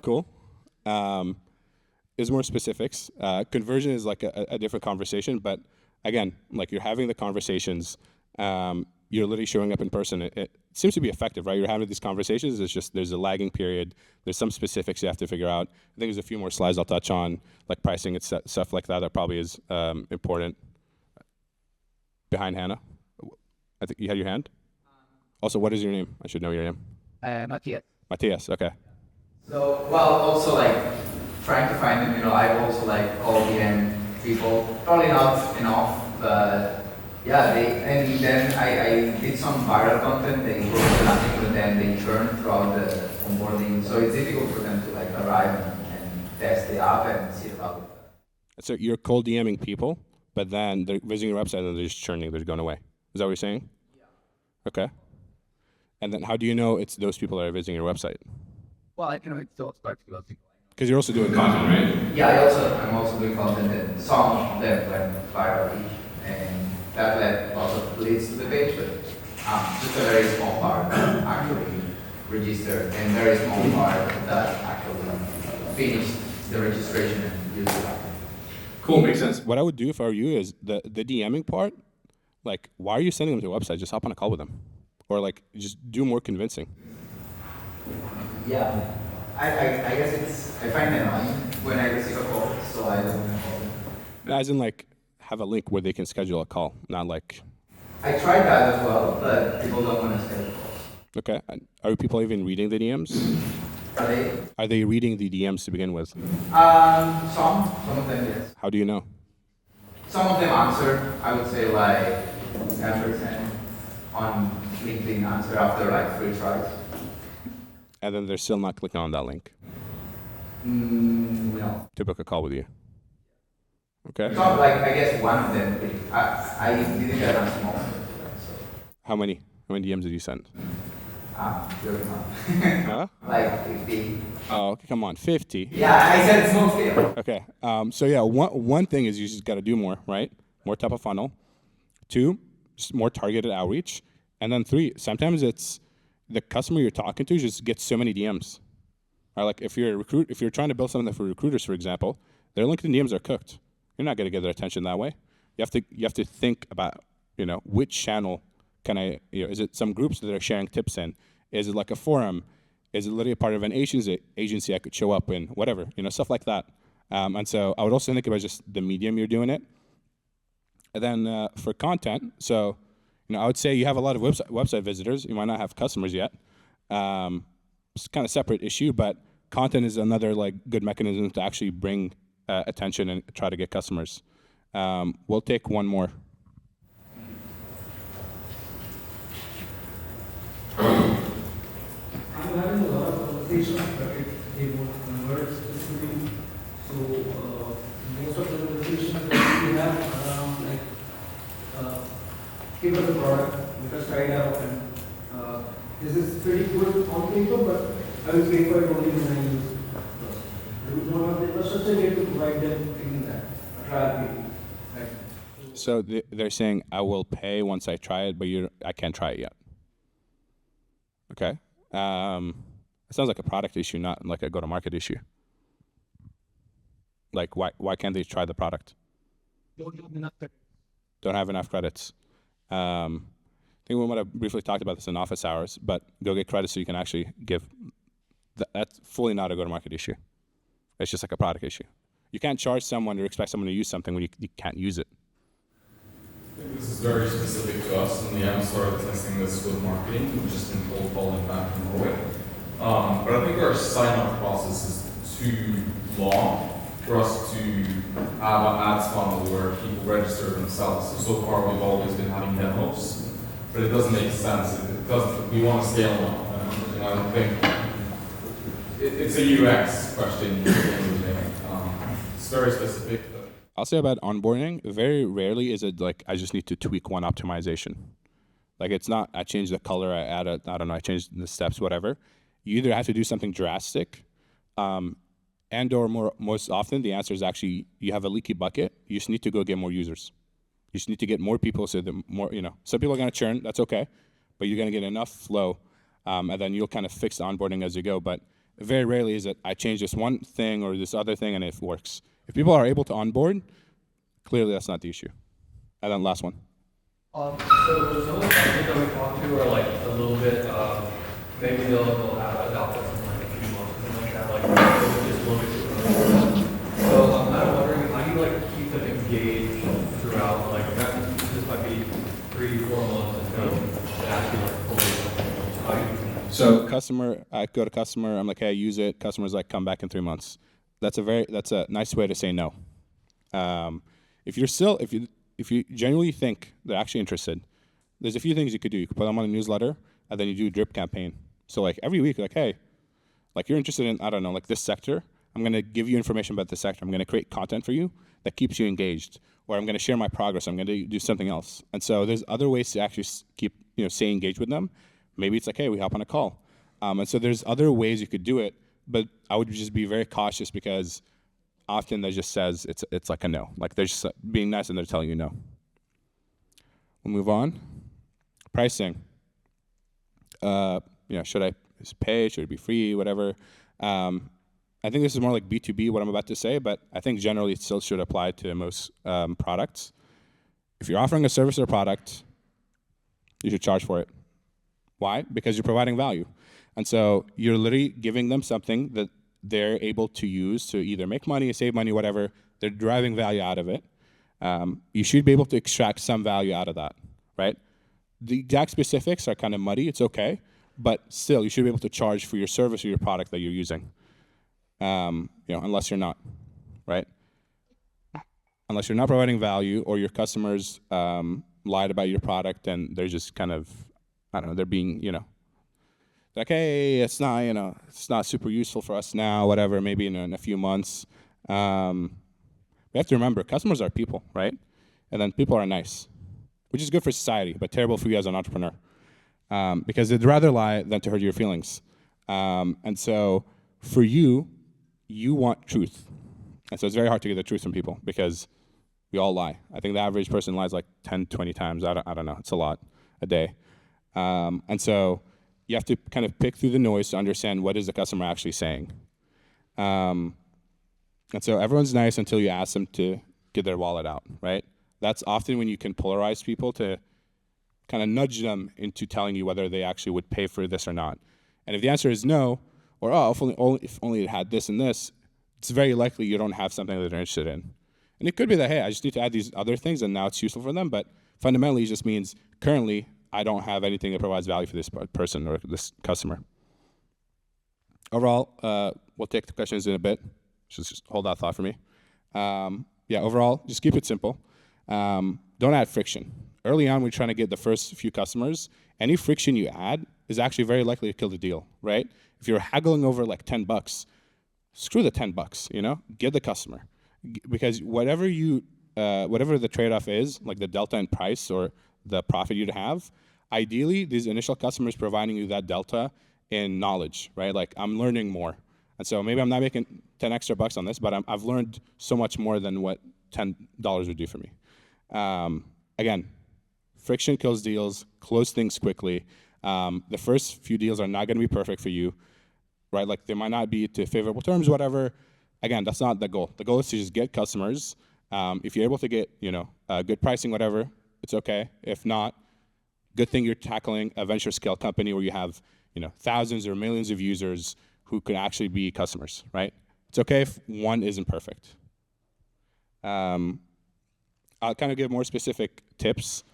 Cool. There's more specifics. Conversion is like a different conversation, but again, like you're having the conversations, you're literally showing up in person. It seems to be effective, right? You're having these conversations. It's just there's a lagging period. There's some specifics you have to figure out. I think there's a few more slides I'll touch on, like pricing and stuff like that. That probably is important. Behind Hannah, I think you had your hand. Also, what is your name? I should know your name. Matthias. Matthias. Okay. So, well, also like trying to find them, I've also like called DM people, probably not enough, but yeah, and then I did some viral content, they wrote nothing, but then they churn throughout the onboarding, so it's difficult for them to like arrive and test the app and see the value. So you're cold DMing people, but then they're visiting your website and they're just churning, they're going away. Is that what you're saying? Yeah. Okay. And then how do you know it's those people that are visiting your website? Well, I still expect to go to. Because you're also doing content, right? Yeah, I'm also doing content, and some of them went viral, and that led lots of leads to the page, but just a very small part actually registered, and very small part that actually finished the registration and used it. Cool, makes sense. What I would do if I were you is the DMing part, like, why are you sending them to a website? Just hop on a call with them. Or like, just do more convincing. Yeah, I guess I find it annoying when I receive a call, so I don't want to call them. As in like, have a link where they can schedule a call, not like... I tried that as well, but people don't want to schedule calls. Okay, and are people even reading the DMs? Are they? Are they reading the DMs to begin with? Some of them, yes. How do you know? some of them answer, I would say like 10% on LinkedIn answer after like 3 tries. And then they're still not clicking on that link No. to book a call with you. Okay. Not like, I guess one of them, I didn't get a small. So, How many DMs did you send? really not. Huh? Like 50. Oh, okay, come on, 50. Yeah, I said small scale. Okay. So yeah, one thing is you just got to do more, right? More top of funnel. 2, just more targeted outreach. And then 3, sometimes it's the customer you're talking to just gets so many DMs. Or like if you're trying to build something for recruiters, for example, their LinkedIn DMs are cooked. You're not going to get their attention that way. You have to think about, which channel can I, is it some groups that are sharing tips in? Is it like a forum? Is it literally a part of an agency I could show up in? Whatever, stuff like that. And so I would also think about just the medium you're doing it. And then for content, so I would say you have a lot of website visitors. You might not have customers yet. It's kind of separate issue, but content is another like good mechanism to actually bring attention and try to get customers. We'll take one more. I'm having a lot of conversations, but they won't convert specifically. So most of the conversations that we have around like give us a product, let us try it out, and this is pretty good on paper, but I will pay for it only when I use it. We don't have the infrastructure yet to provide them in that trial period. Right? So they're saying I will pay once I try it, but I can't try it yet. Okay. It sounds like a product issue, not like a go-to-market issue. Like why can't they try the product? Don't have enough credits. I think we might have briefly talked about this in office hours, but go get credits so you can actually give. That's fully not a go-to-market issue. It's just like a product issue. You can't charge someone or expect someone to use something when you can't use it. I think this is very specific to us, and we haven't started testing this with marketing. We've just been cold calling back from Norway. But I think our sign-up process is too long for us to have an ads funnel where people register themselves. So far, we've always been having demos, but it doesn't make sense. It doesn't. We want to scale now, and I don't think it's a UX question. It's very specific. I'll say about onboarding, very rarely is it like I just need to tweak one optimization. Like it's not I changed the color, I changed the steps, whatever. You either have to do something drastic, and or most often the answer is actually you have a leaky bucket. You just need to go get more users. You just need to get more people so that more, some people are going to churn, that's okay, but you're going to get enough flow, and then you'll kind of fix the onboarding as you go. But very rarely is it I change this one thing or this other thing and it works. If people are able to onboard, clearly that's not the issue. And then last one. So some of the companies that we talk to are like a little bit, maybe they'll have adopted in like a few months, something like that, like just a little bit too early. So I'm kind of wondering, how do you like keep them engaged throughout, like this might be 3-4 months and kind of actually like fully. So I go to customer, I'm like, hey, use it. Customer's like, come back in 3 months. That's a nice way to say no. If you genuinely think they're actually interested, there's a few things you could do. You could put them on a newsletter, and then you do a drip campaign. So like every week, like, hey, like you're interested in, I don't know, like this sector. I'm going to give you information about this sector. I'm going to create content for you that keeps you engaged, or I'm going to share my progress. I'm going to do something else. And so there's other ways to actually keep, stay engaged with them. Maybe it's like, hey, we hop on a call. And so there's other ways you could do it, but I would just be very cautious because often that just says it's like a no. Like they're just being nice and they're telling you no. We'll move on. Pricing. Should I pay? Should it be free? Whatever. I think this is more like B2B, what I'm about to say, but I think generally it still should apply to most products. If you're offering a service or product, you should charge for it. Why? Because you're providing value. And so you're literally giving them something that they're able to use to either make money, save money, whatever. They're deriving value out of it. You should be able to extract some value out of that, right? The exact specifics are kind of muddy. It's okay. But still, you should be able to charge for your service or your product that you're using, unless you're not, right? unless you're not providing value or your customers lied about your product and they're just kind of, I don't know, they're being, like, hey, it's not, it's not super useful for us now, whatever, maybe in a few months. We have to remember, customers are people, right? And then people are nice, which is good for society, but terrible for you as an entrepreneur. Because they'd rather lie than to hurt your feelings. And so for you want truth. And so it's very hard to get the truth from people because we all lie. I think the average person lies like 10, 20 times. I don't know. It's a lot a day. And so you have to kind of pick through the noise to understand what is the customer actually saying. And so everyone's nice until you ask them to get their wallet out, right? That's often when you can polarize people to kind of nudge them into telling you whether they actually would pay for this or not. And if the answer is no, or if only it had this and this, it's very likely you don't have something that they're interested in. And it could be that, hey, I just need to add these other things and now it's useful for them, but fundamentally it just means currently I don't have anything that provides value for this person or this customer. Overall, we'll take the questions in a bit. Just hold that thought for me. Overall, just keep it simple. Don't add friction. Early on, we're trying to get the first few customers. Any friction you add is actually very likely to kill the deal, right? If you're haggling over like $10, screw the $10, get the customer. Because whatever the trade-off is, like the delta in price or the profit you'd have, ideally, these initial customers providing you that delta in knowledge, right? Like I'm learning more. And so maybe I'm not making 10 extra bucks on this, but I've learned so much more than what $10 would do for me. Again, friction kills deals, close things quickly. The first few deals are not gonna be perfect for you, right? Like they might not be to favorable terms, whatever. Again, that's not the goal. The goal is to just get customers. If you're able to get, good pricing, whatever, it's okay. If not, good thing you're tackling a venture scale company where you have, thousands or millions of users who could actually be customers, right? It's okay if one isn't perfect. I'll kind of give more specific tips.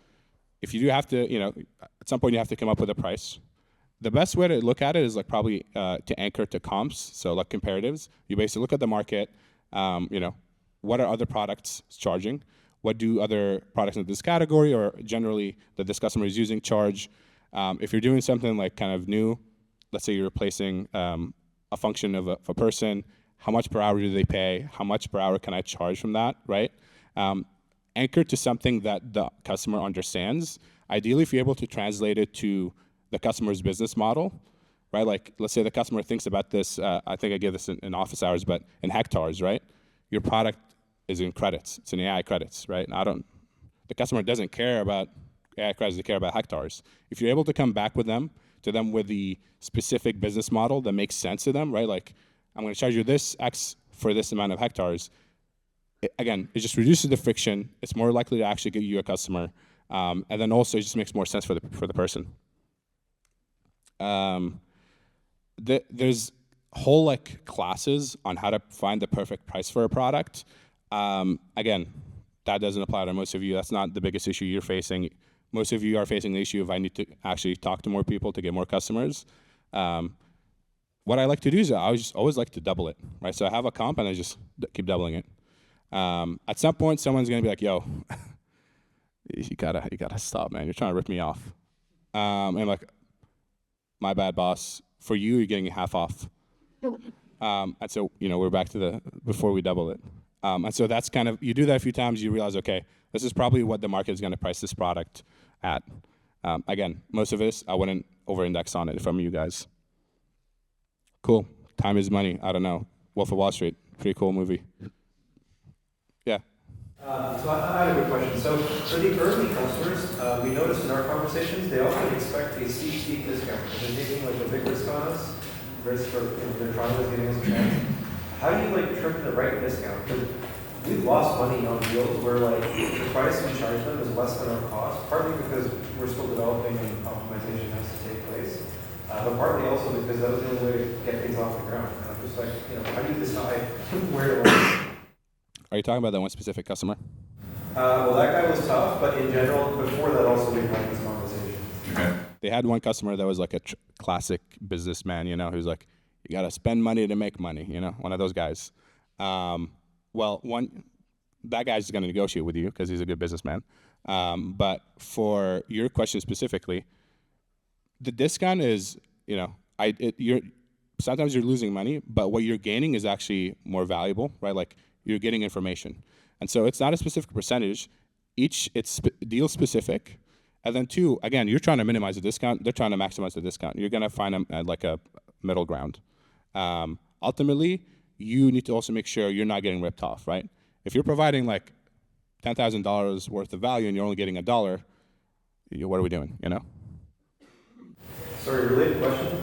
If you do have to, at some point you have to come up with a price. The best way to look at it is like probably to anchor to comps, so like comparatives. You basically look at the market, what are other products charging? What do other products in this category or generally that this customer is using charge? If you're doing something like kind of new, let's say you're replacing a function of a person, how much per hour do they pay? How much per hour can I charge from that, right? Anchor to something that the customer understands. Ideally, if you're able to translate it to the customer's business model, right? Like, let's say the customer thinks about this, I think I gave this in office hours, but in hectares, right? Your product is in credits. It's in AI credits, right? The customer doesn't care about AI credits, they care about hectares. If you're able to come back with them with the specific business model that makes sense to them, right? Like, I'm gonna charge you this X for this amount of hectares. Again, it just reduces the friction. It's more likely to actually get you a customer. And then also it just makes more sense for the person. There's whole like classes on how to find the perfect price for a product. Again, that doesn't apply to most of you. That's not the biggest issue you're facing. Most of you are facing the issue of I need to actually talk to more people to get more customers. What I like to do is I always like to double it, right? So I have a comp and I just keep doubling it. At some point, someone's gonna be like, "Yo, you gotta stop, man. You're trying to rip me off." And I'm like, "My bad, boss. For you, you're getting half off." And so we're back to before we double it. And so that's kind of, you do that a few times, you realize, okay, this is probably what the market is gonna price this product at. Again, most of this, I wouldn't over-index on it if I'm you guys. Cool. Time is money. I don't know. Wolf of Wall Street. Pretty cool movie. Yeah. So I have a quick question. So for the early customers, we noticed in our conversations, they often expect a steep discount. They're taking like a big risk on us, risk for their trial is giving us a chance. How do you like trim the right discount? Because we've lost money on deals where like the price we charge them is less than our cost, partly because we're still developing and optimization has to take place, but partly also because that was the only way to get things off the ground. And I'm just like, how do you decide where to land? Are you talking about that one specific customer? Well, that guy was tough, but in general, before that also we've had this conversation. Okay. They had one customer that was like a classic businessman, who's like, you gotta spend money to make money, one of those guys. Well, that guy's going to negotiate with you because he's a good businessman. But for your question specifically, the discount is, you know, sometimes you're losing money, but what you're gaining is actually more valuable, right? Like you're getting information. And so it's not a specific percentage. It's deal specific. And then two, again, you're trying to minimize the discount. They're trying to maximize the discount. You're going to find like a middle ground. Ultimately, you need to also make sure you're not getting ripped off, right? If you're providing like $10,000 worth of value and you're only getting $1, what are we doing, you know? Sorry, related question.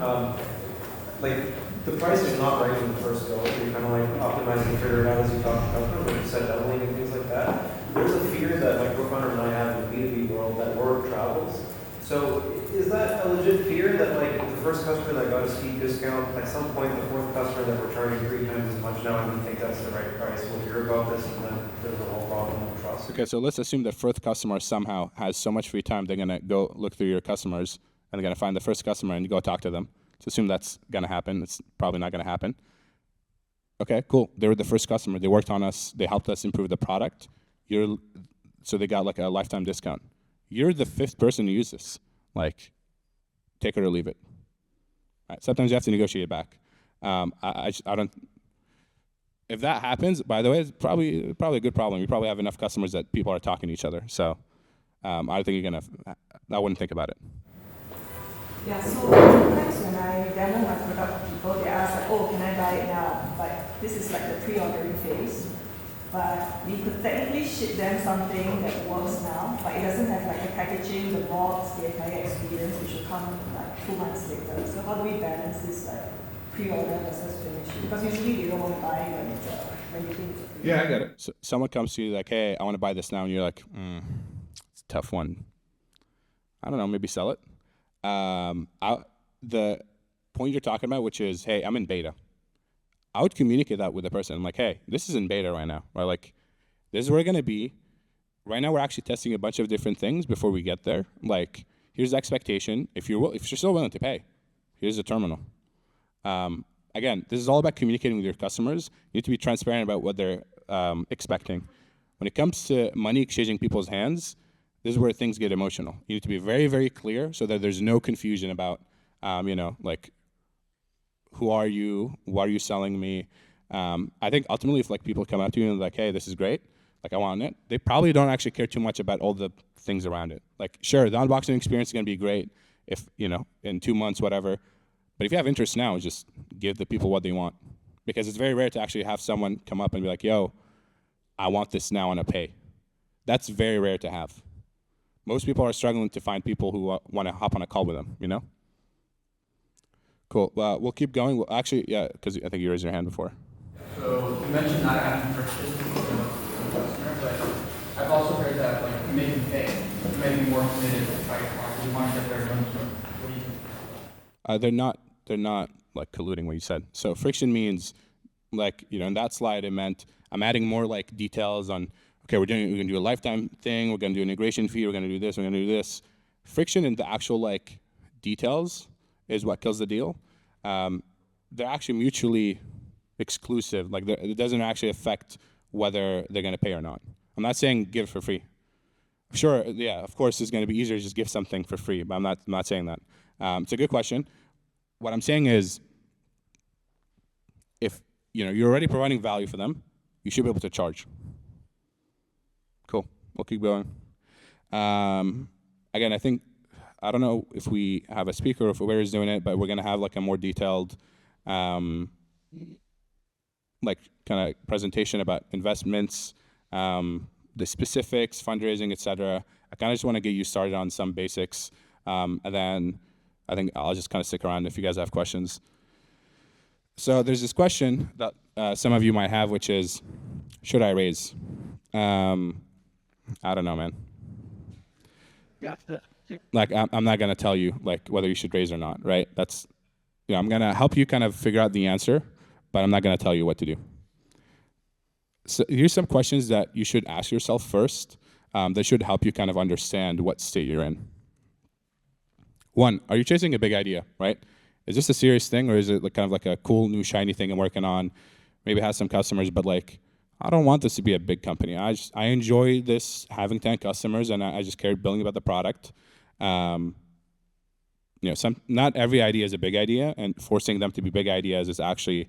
Like, the price is not right in the first go. You're kind of like optimizing, figure it out as you talk to customers, like you said, doubling and things like that. There's a fear that my co-founder and I have in the B2B world that word travels. So is that a legit fear that like the first customer that got a steep discount, at some point the fourth customer that we're charging 3 times as much now and we think that's the right price, we'll hear about this and then there's a whole problem of trust. Okay, so let's assume the first customer somehow has so much free time, they're going to go look through your customers and they're going to find the first customer and go talk to them. So assume that's going to happen. It's probably not going to happen. Okay, cool. They were the first customer. They worked on us. They helped us improve the product. So they got like a lifetime discount. You're the 5th person to use this. Like, take it or leave it. Right? Sometimes you have to negotiate it back. I don't. If that happens, by the way, it's probably a good problem. You probably have enough customers that people are talking to each other. So I think I wouldn't think about it. Yeah, so sometimes when I demo my product to people, they ask like, oh, can I buy it now? But this is like the pre-ordering phase. But we could technically ship them something that works now, but it doesn't have like the packaging, the box, the entire experience, which will come like 2 months later. So how do we balance this like pre-order versus finish? Because usually they don't want to buy when you think it's a Yeah, I get it. So someone comes to you like, hey, I want to buy this now, and you're like, it's a tough one. I don't know, maybe sell it. The point you're talking about, which is, hey, I'm in beta. I would communicate that with the person. I'm like, hey, this is in beta right now. Right? Like, this is where we're going to be. Right now, we're actually testing a bunch of different things before we get there. Like, here's the expectation. If you're still willing to pay, here's the terminal. Again, this is all about communicating with your customers. You need to be transparent about what they're expecting. When it comes to money exchanging people's hands, this is where things get emotional. You need to be very, very clear so that there's no confusion about, like, who are you? What are you selling me? I think ultimately, if like people come up to you and like, hey, this is great, like I want it, they probably don't actually care too much about all the things around it. Like, sure, the unboxing experience is going to be great if, in 2 months, whatever. But if you have interest now, just give the people what they want. Because it's very rare to actually have someone come up and be like, yo, I want this now on a pay. That's very rare to have. Most people are struggling to find people who want to hop on a call with them, Cool. We'll keep going. Well, actually, yeah, because I think you raised your hand before. So you mentioned not having friction with the customer, but I've also heard that like you make them pay, you may be more committed to try to talk. You want to get their own. What do you think? They're not like colluding what you said. So friction means, like, in that slide it meant I'm adding more like details on. Okay, we're gonna do a lifetime thing. We're gonna do an integration fee. We're gonna do this. We're gonna do this. Friction in the actual like details is what kills the deal. They're actually mutually exclusive. Like, it doesn't actually affect whether they're going to pay or not. I'm not saying give for free. Sure, yeah, of course, it's going to be easier to just give something for free, but I'm not saying that. It's a good question. What I'm saying is, if you're already providing value for them, you should be able to charge. Cool. We'll keep going. Again, I don't know if we have a speaker or if where is doing it, but we're gonna have like a more detailed, like kind of presentation about investments, the specifics, fundraising, etc. I kind of just want to get you started on some basics, and then I think I'll just kind of stick around if you guys have questions. So there's this question that some of you might have, which is, should I raise? I don't know, man. Yeah. Like, I'm not gonna tell you like whether you should raise or not, right? That's, I'm gonna help you kind of figure out the answer, but I'm not gonna tell you what to do. So here's some questions that you should ask yourself first. That should help you kind of understand what state you're in. One, are you chasing a big idea, right? Is this a serious thing, or is it like kind of like a cool new shiny thing I'm working on? Maybe it has some customers, but like I don't want this to be a big company. I enjoy this having 10 customers, and I just care billing about the product. Not every idea is a big idea, and forcing them to be big ideas is actually,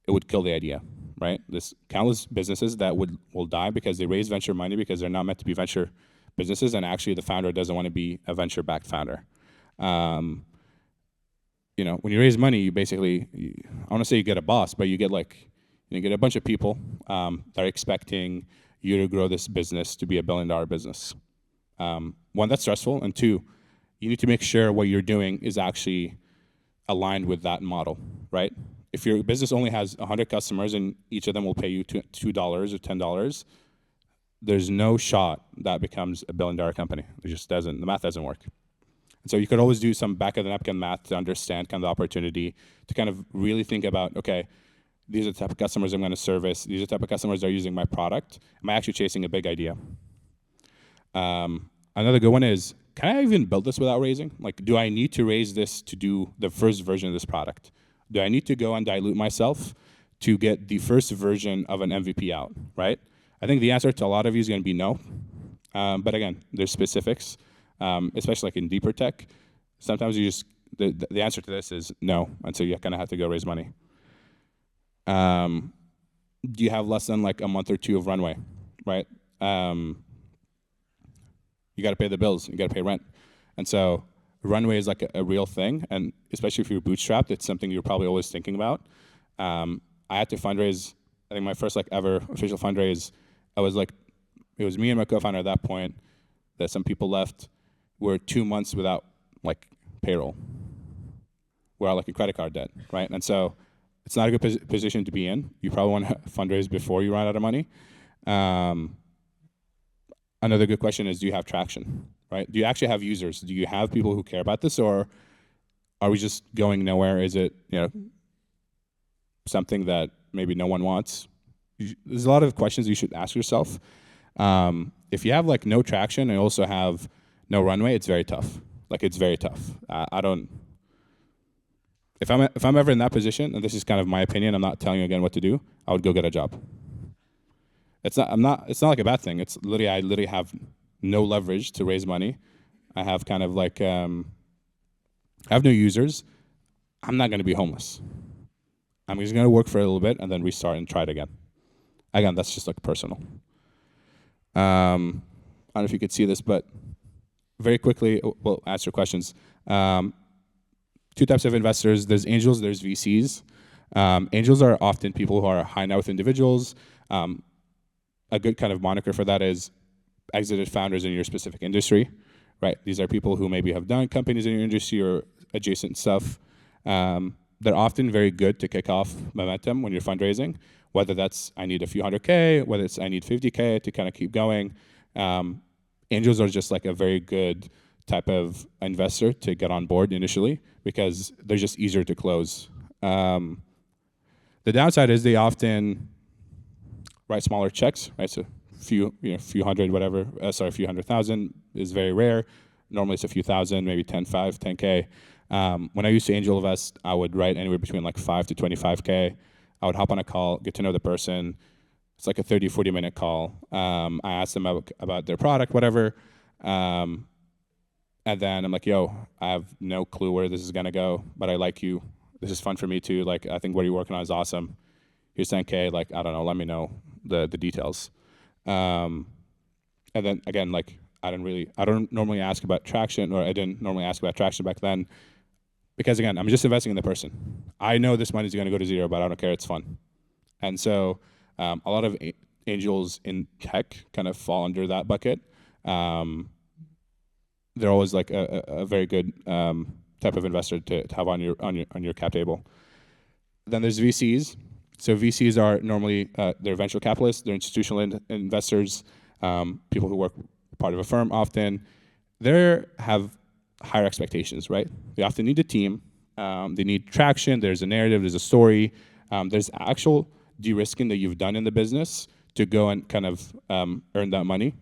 it would kill the idea, right? There's countless businesses that will die because they raise venture money because they're not meant to be venture businesses, and actually the founder doesn't want to be a venture-backed founder. When you raise money, you basically, I want to say you get a boss, but you get you get a bunch of people that are expecting you to grow this business to be a billion-dollar business. One, that's stressful, and two, you need to make sure what you're doing is actually aligned with that model, right? If your business only has 100 customers and each of them will pay you $2 or $10, there's no shot that becomes a billion-dollar company. It just doesn't, the math doesn't work. And so you could always do some back-of-the-napkin math to understand kind of the opportunity, to kind of really think about, okay, these are the type of customers I'm going to service. These are the type of customers that are using my product. Am I actually chasing a big idea? Another good one is, can I even build this without raising? Like, do I need to raise this to do the first version of this product? Do I need to go and dilute myself to get the first version of an MVP out, right? I think the answer to a lot of you is going to be no. But again, there's specifics, especially like in deeper tech. Sometimes you just, the answer to this is no, and so you kind of have to go raise money. Do you have less than like a month or two of runway, right? You got to pay the bills, you got to pay rent. And so runway is like a real thing, and especially if you're bootstrapped, it's something you're probably always thinking about. I had to fundraise, I think my first like ever official fundraise, it was me and my co-founder at that point, that some people left. We're 2 months without like payroll. We're on like a credit card debt, right? And so it's not a good position to be in. You probably want to fundraise before you run out of money. Another good question is, do you have traction, right? Do you actually have users? Do you have people who care about this, or are we just going nowhere? Is it something that maybe no one wants? There's a lot of questions you should ask yourself. If you have like no traction and also have no runway, it's very tough. Like, it's very tough. If I'm ever in that position, and this is kind of my opinion, I'm not telling you again what to do, I would go get a job. It's not like a bad thing. It's literally, I literally have no leverage to raise money. I have kind of like, I have no users. I'm not going to be homeless. I'm just going to work for a little bit and then restart and try it again. Again, that's just like personal. I don't know if you could see this, but very quickly, we'll answer questions. Two types of investors. There's angels, there's VCs. Angels are often people who are high net worth individuals. A good kind of moniker for that is exited founders in your specific industry, right? These are people who maybe have done companies in your industry or adjacent stuff. They're often very good to kick off momentum when you're fundraising, whether that's I need a few $100K, whether it's I need $50K to kind of keep going. Angels are just like a very good type of investor to get on board initially because they're just easier to close. The downside is they often write smaller checks, right? So few hundred, whatever, a few 100,000 is very rare. Normally it's a few thousand, maybe 10K. When I used to angel invest, I would write anywhere between like 5 to 25K. I would hop on a call, get to know the person. It's like a 30, 40-minute call. I asked them about their product, whatever. And then I'm like, yo, I have no clue where this is gonna go, but I like you. This is fun for me too. Like, I think what you're working on is awesome. Here's 10K, like, I don't know, let me know the details. And then again, like, I don't normally ask about traction, or I didn't normally ask about traction back then, because again, I'm just investing in the person. I know this money is gonna go to zero, but I don't care, it's fun. And so a lot of angels in tech kind of fall under that bucket. They're always like a very good type of investor to have on your cap table. Then there's VCs. So VCs are normally, they're venture capitalists, they're institutional investors, people who work part of a firm often. They have higher expectations, right? They often need a team, they need traction, there's a narrative, there's a story, there's actual de-risking that you've done in the business to go and kind of earn that money.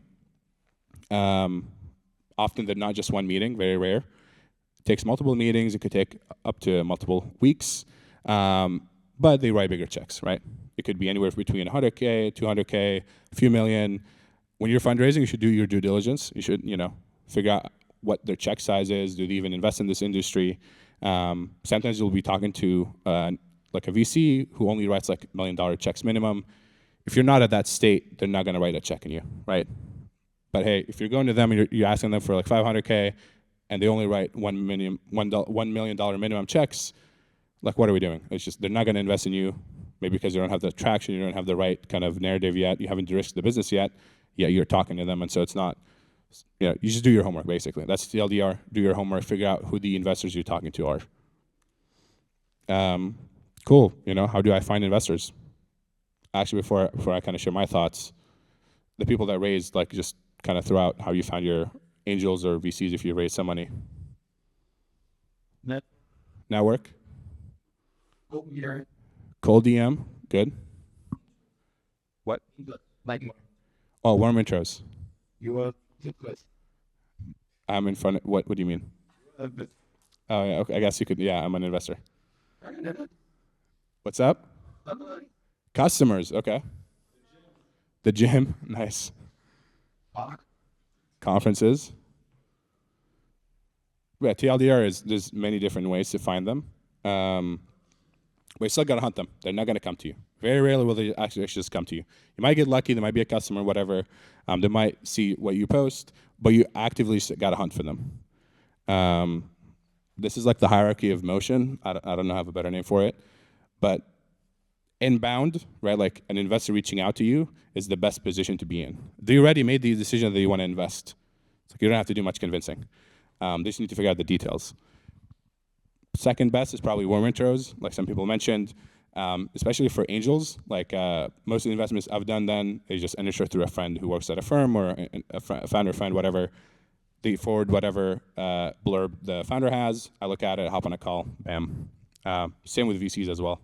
Often they're not just one meeting, very rare. It takes multiple meetings, it could take up to multiple weeks. But they write bigger checks, right? It could be anywhere between 100K, 200K, a few million. When you're fundraising, you should do your due diligence. You should, figure out what their check size is. Do they even invest in this industry? Sometimes you'll be talking to like a VC who only writes like $1 million checks minimum. If you're not at that state, they're not going to write a check in you, right? But hey, if you're going to them and you're asking them for like 500K and they only write $1 million minimum checks, like what are we doing? It's just they're not going to invest in you, maybe because you don't have the traction, you don't have the right kind of narrative yet, you haven't de-risked the business yet. Yeah, you're talking to them, and so it's not. You just do your homework basically. That's the LDR. Do your homework. Figure out who the investors you're talking to are. Cool. How do I find investors? Actually, before I kind of share my thoughts, the people that raised, like, just kind of throw out how you found your angels or VCs if you raise some money. Network. Cold DM. Good. What? Oh, warm intros. I'm in front of, what do you mean? Oh, yeah, okay, I guess you could, yeah, I'm an investor. What's up? Customers, okay. The gym, nice. Conferences. Yeah, TLDR there's many different ways to find them. But you still gotta hunt them. They're not gonna come to you. Very rarely will they actually just come to you. You might get lucky, there might be a customer, whatever. They might see what you post, but you actively gotta hunt for them. This is like the hierarchy of motion. I don't know, I have a better name for it. But inbound, right, like an investor reaching out to you is the best position to be in. They already made the decision that you wanna invest. It's like you don't have to do much convincing. They just need to figure out the details. Second best is probably warm intros, like some people mentioned, especially for angels. Like most of the investments I've done then is just intro through a friend who works at a firm or a founder friend, whatever. They forward whatever blurb the founder has. I look at it, hop on a call, bam. Same with VCs as well.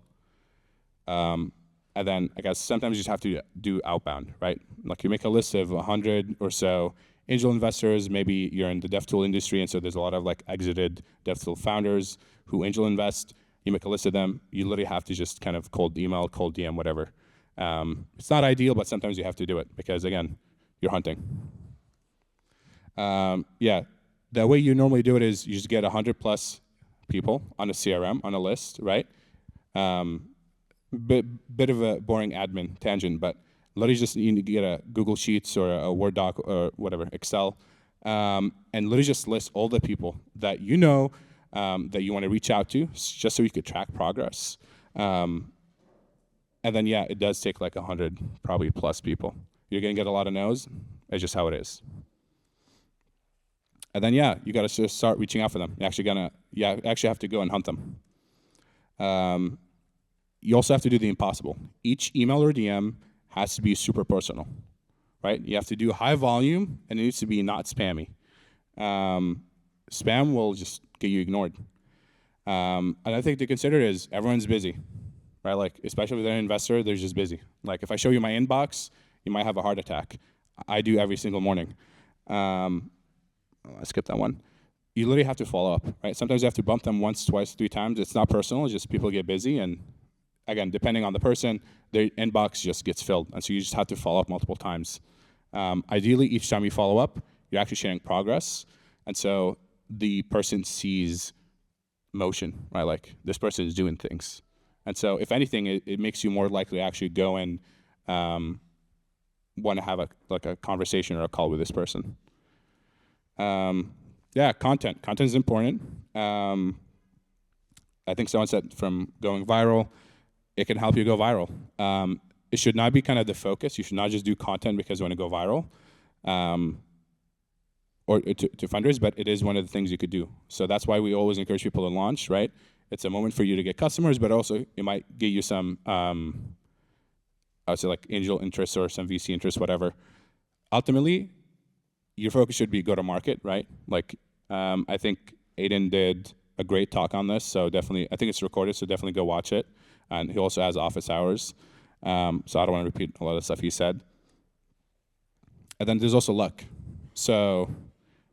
And then I guess sometimes you just have to do outbound, right? Like you make a list of 100 or so angel investors. Maybe you're in the dev tool industry, and so there's a lot of like exited dev tool founders who angel invest. You make a list of them. You literally have to just kind of cold email, cold DM, whatever. It's not ideal, but sometimes you have to do it because, again, you're hunting. Yeah, the way you normally do it is you just get 100 plus people on a CRM, on a list, right? Bit of a boring admin tangent, but literally just you need to get a Google Sheets or a Word doc or whatever, Excel, and literally just list all the people that you know that you want to reach out to, just so you could track progress. And then, yeah, it does take like 100 probably plus people. You're going to get a lot of no's. It's just how it is. And then, yeah, you got to just start reaching out for them. You actually have to go and hunt them. You also have to do the impossible. Each email or DM has to be super personal, right? You have to do high volume, and it needs to be not spammy. Spam will just get you ignored. Another thing to consider is everyone's busy, right? Like, especially if they're an investor, they're just busy. Like, if I show you my inbox, you might have a heart attack. I do every single morning. I skipped that one. You literally have to follow up, right? Sometimes you have to bump them once, twice, 3 times. It's not personal, it's just people get busy, and again, depending on the person, their inbox just gets filled, and so you just have to follow up multiple times. Ideally, each time you follow up, you're actually sharing progress, and so the person sees motion, right? Like, this person is doing things. And so if anything, it makes you more likely to actually go and want to have a conversation or a call with this person. Yeah, content. Content is important. I think someone said from going viral, it can help you go viral. It should not be kind of the focus. You should not just do content because you want to go viral or to fundraise, but it is one of the things you could do. So that's why we always encourage people to launch, right? It's a moment for you to get customers, but also it might get you some, I would say like angel interest or some VC interest, whatever. Ultimately, your focus should be go to market, right? Like, I think Aiden did a great talk on this, so definitely, I think it's recorded, so definitely go watch it. And he also has office hours, so I don't want to repeat a lot of stuff he said. And then there's also luck. So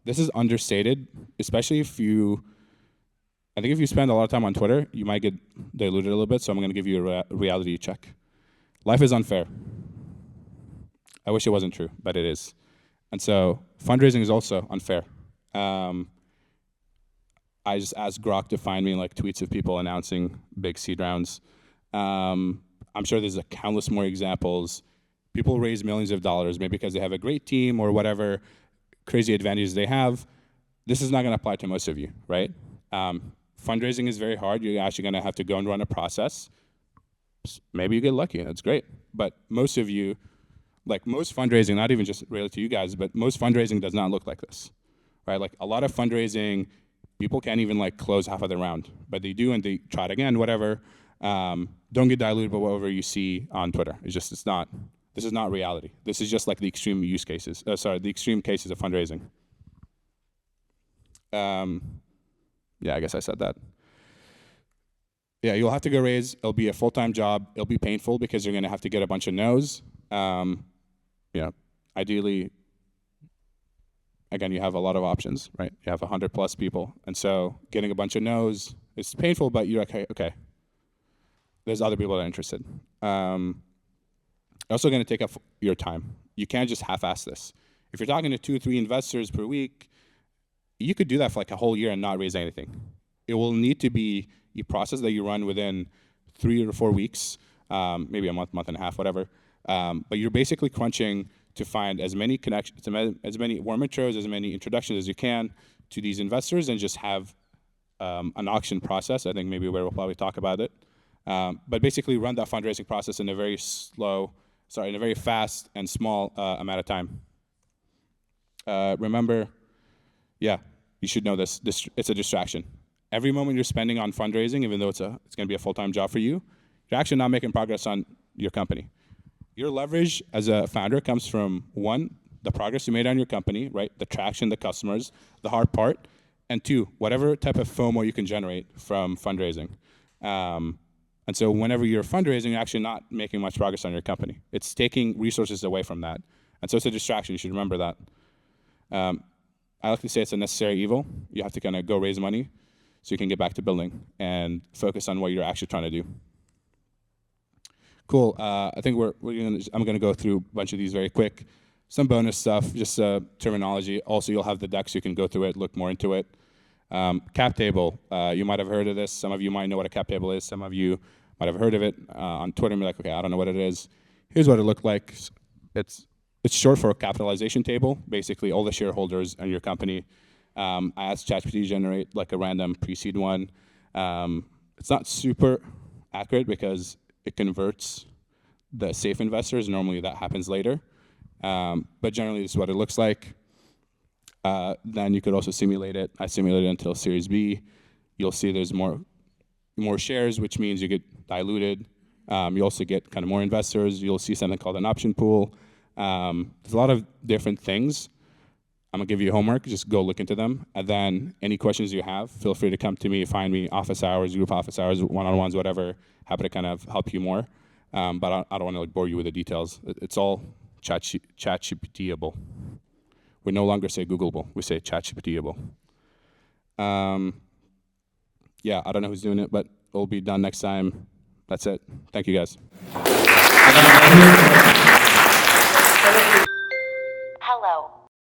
this is understated, especially if I think if you spend a lot of time on Twitter, you might get diluted a little bit, so I'm going to give you a reality check. life is unfair. I wish it wasn't true, but it is. And so fundraising is also unfair. I just asked Grok to find me like tweets of people announcing big seed rounds. I'm sure there's countless more examples. People raise millions of dollars, maybe because they have a great team or whatever crazy advantages they have. This is not going to apply to most of you, right? Fundraising is very hard. You're actually going to have to go and run a process. Maybe you get lucky, that's great. But most of you, like most fundraising, not even just related to you guys, but most fundraising does not look like this, right? Like a lot of fundraising, people can't even like close half of the round, but they do and they try it again, whatever. Don't get diluted by whatever you see on Twitter. This is not reality. This is just like the extreme use cases, the extreme cases of fundraising. Yeah, I guess I said that. Yeah, you'll have to go raise. It'll be a full-time job. It'll be painful because you're going to have to get a bunch of no's. Ideally, again, you have a lot of options, right? You have 100+ people. And so getting a bunch of no's is painful, but you're like, okay, there's other people that are interested. Also going to take up your time. You can't just half-ass this. If you're talking to 2 or 3 investors per week, you could do that for like a whole year and not raise anything. It will need to be a process that you run within 3 or 4 weeks, maybe a month and a half, whatever. But you're basically crunching to find as many connections, as many warm intros, as many introductions as you can to these investors, and just have an auction process. I think maybe we'll probably talk about it. But basically run that fundraising process in a very fast and small amount of time. Remember, yeah, you should know this. It's a distraction. Every moment you're spending on fundraising, even though it's going to be a full-time job for you, you're actually not making progress on your company. Your leverage as a founder comes from 1, the progress you made on your company, right? The traction, the customers, the hard part, and 2, whatever type of FOMO you can generate from fundraising. And so whenever you're fundraising, you're actually not making much progress on your company. It's taking resources away from that. And so it's a distraction. You should remember that. I like to say it's a necessary evil. You have to kind of go raise money so you can get back to building and focus on what you're actually trying to do. Cool. I think I'm going to go through a bunch of these very quick. Some bonus stuff, just terminology. Also, you'll have the deck so you can go through it, look more into it. Cap table. You might have heard of this. Some of you might know what a cap table is. Some of you might have heard of it on Twitter and be like, okay, I don't know what it is. Here's what it looked like. It's short for a capitalization table. Basically, all the shareholders in your company. I asked ChatGPT to generate like a random pre-seed one. It's not super accurate because it converts the safe investors. Normally that happens later. But generally this is what it looks like. Then you could also simulate it. I simulated it until Series B. You'll see there's more shares, which means you get diluted. You also get kind of more investors. You'll see something called an option pool. There's a lot of different things. I'm gonna give you homework, just go look into them. And then any questions you have, feel free to come to me, find me, office hours, group office hours, one-on-ones, whatever. Happy to kind of help you more. But I don't wanna like bore you with the details. It's all ChatGPT-able. We no longer say Googleable, we say ChatGPT-able. Yeah, I don't know who's doing it, but it'll be done next time. That's it. Thank you guys.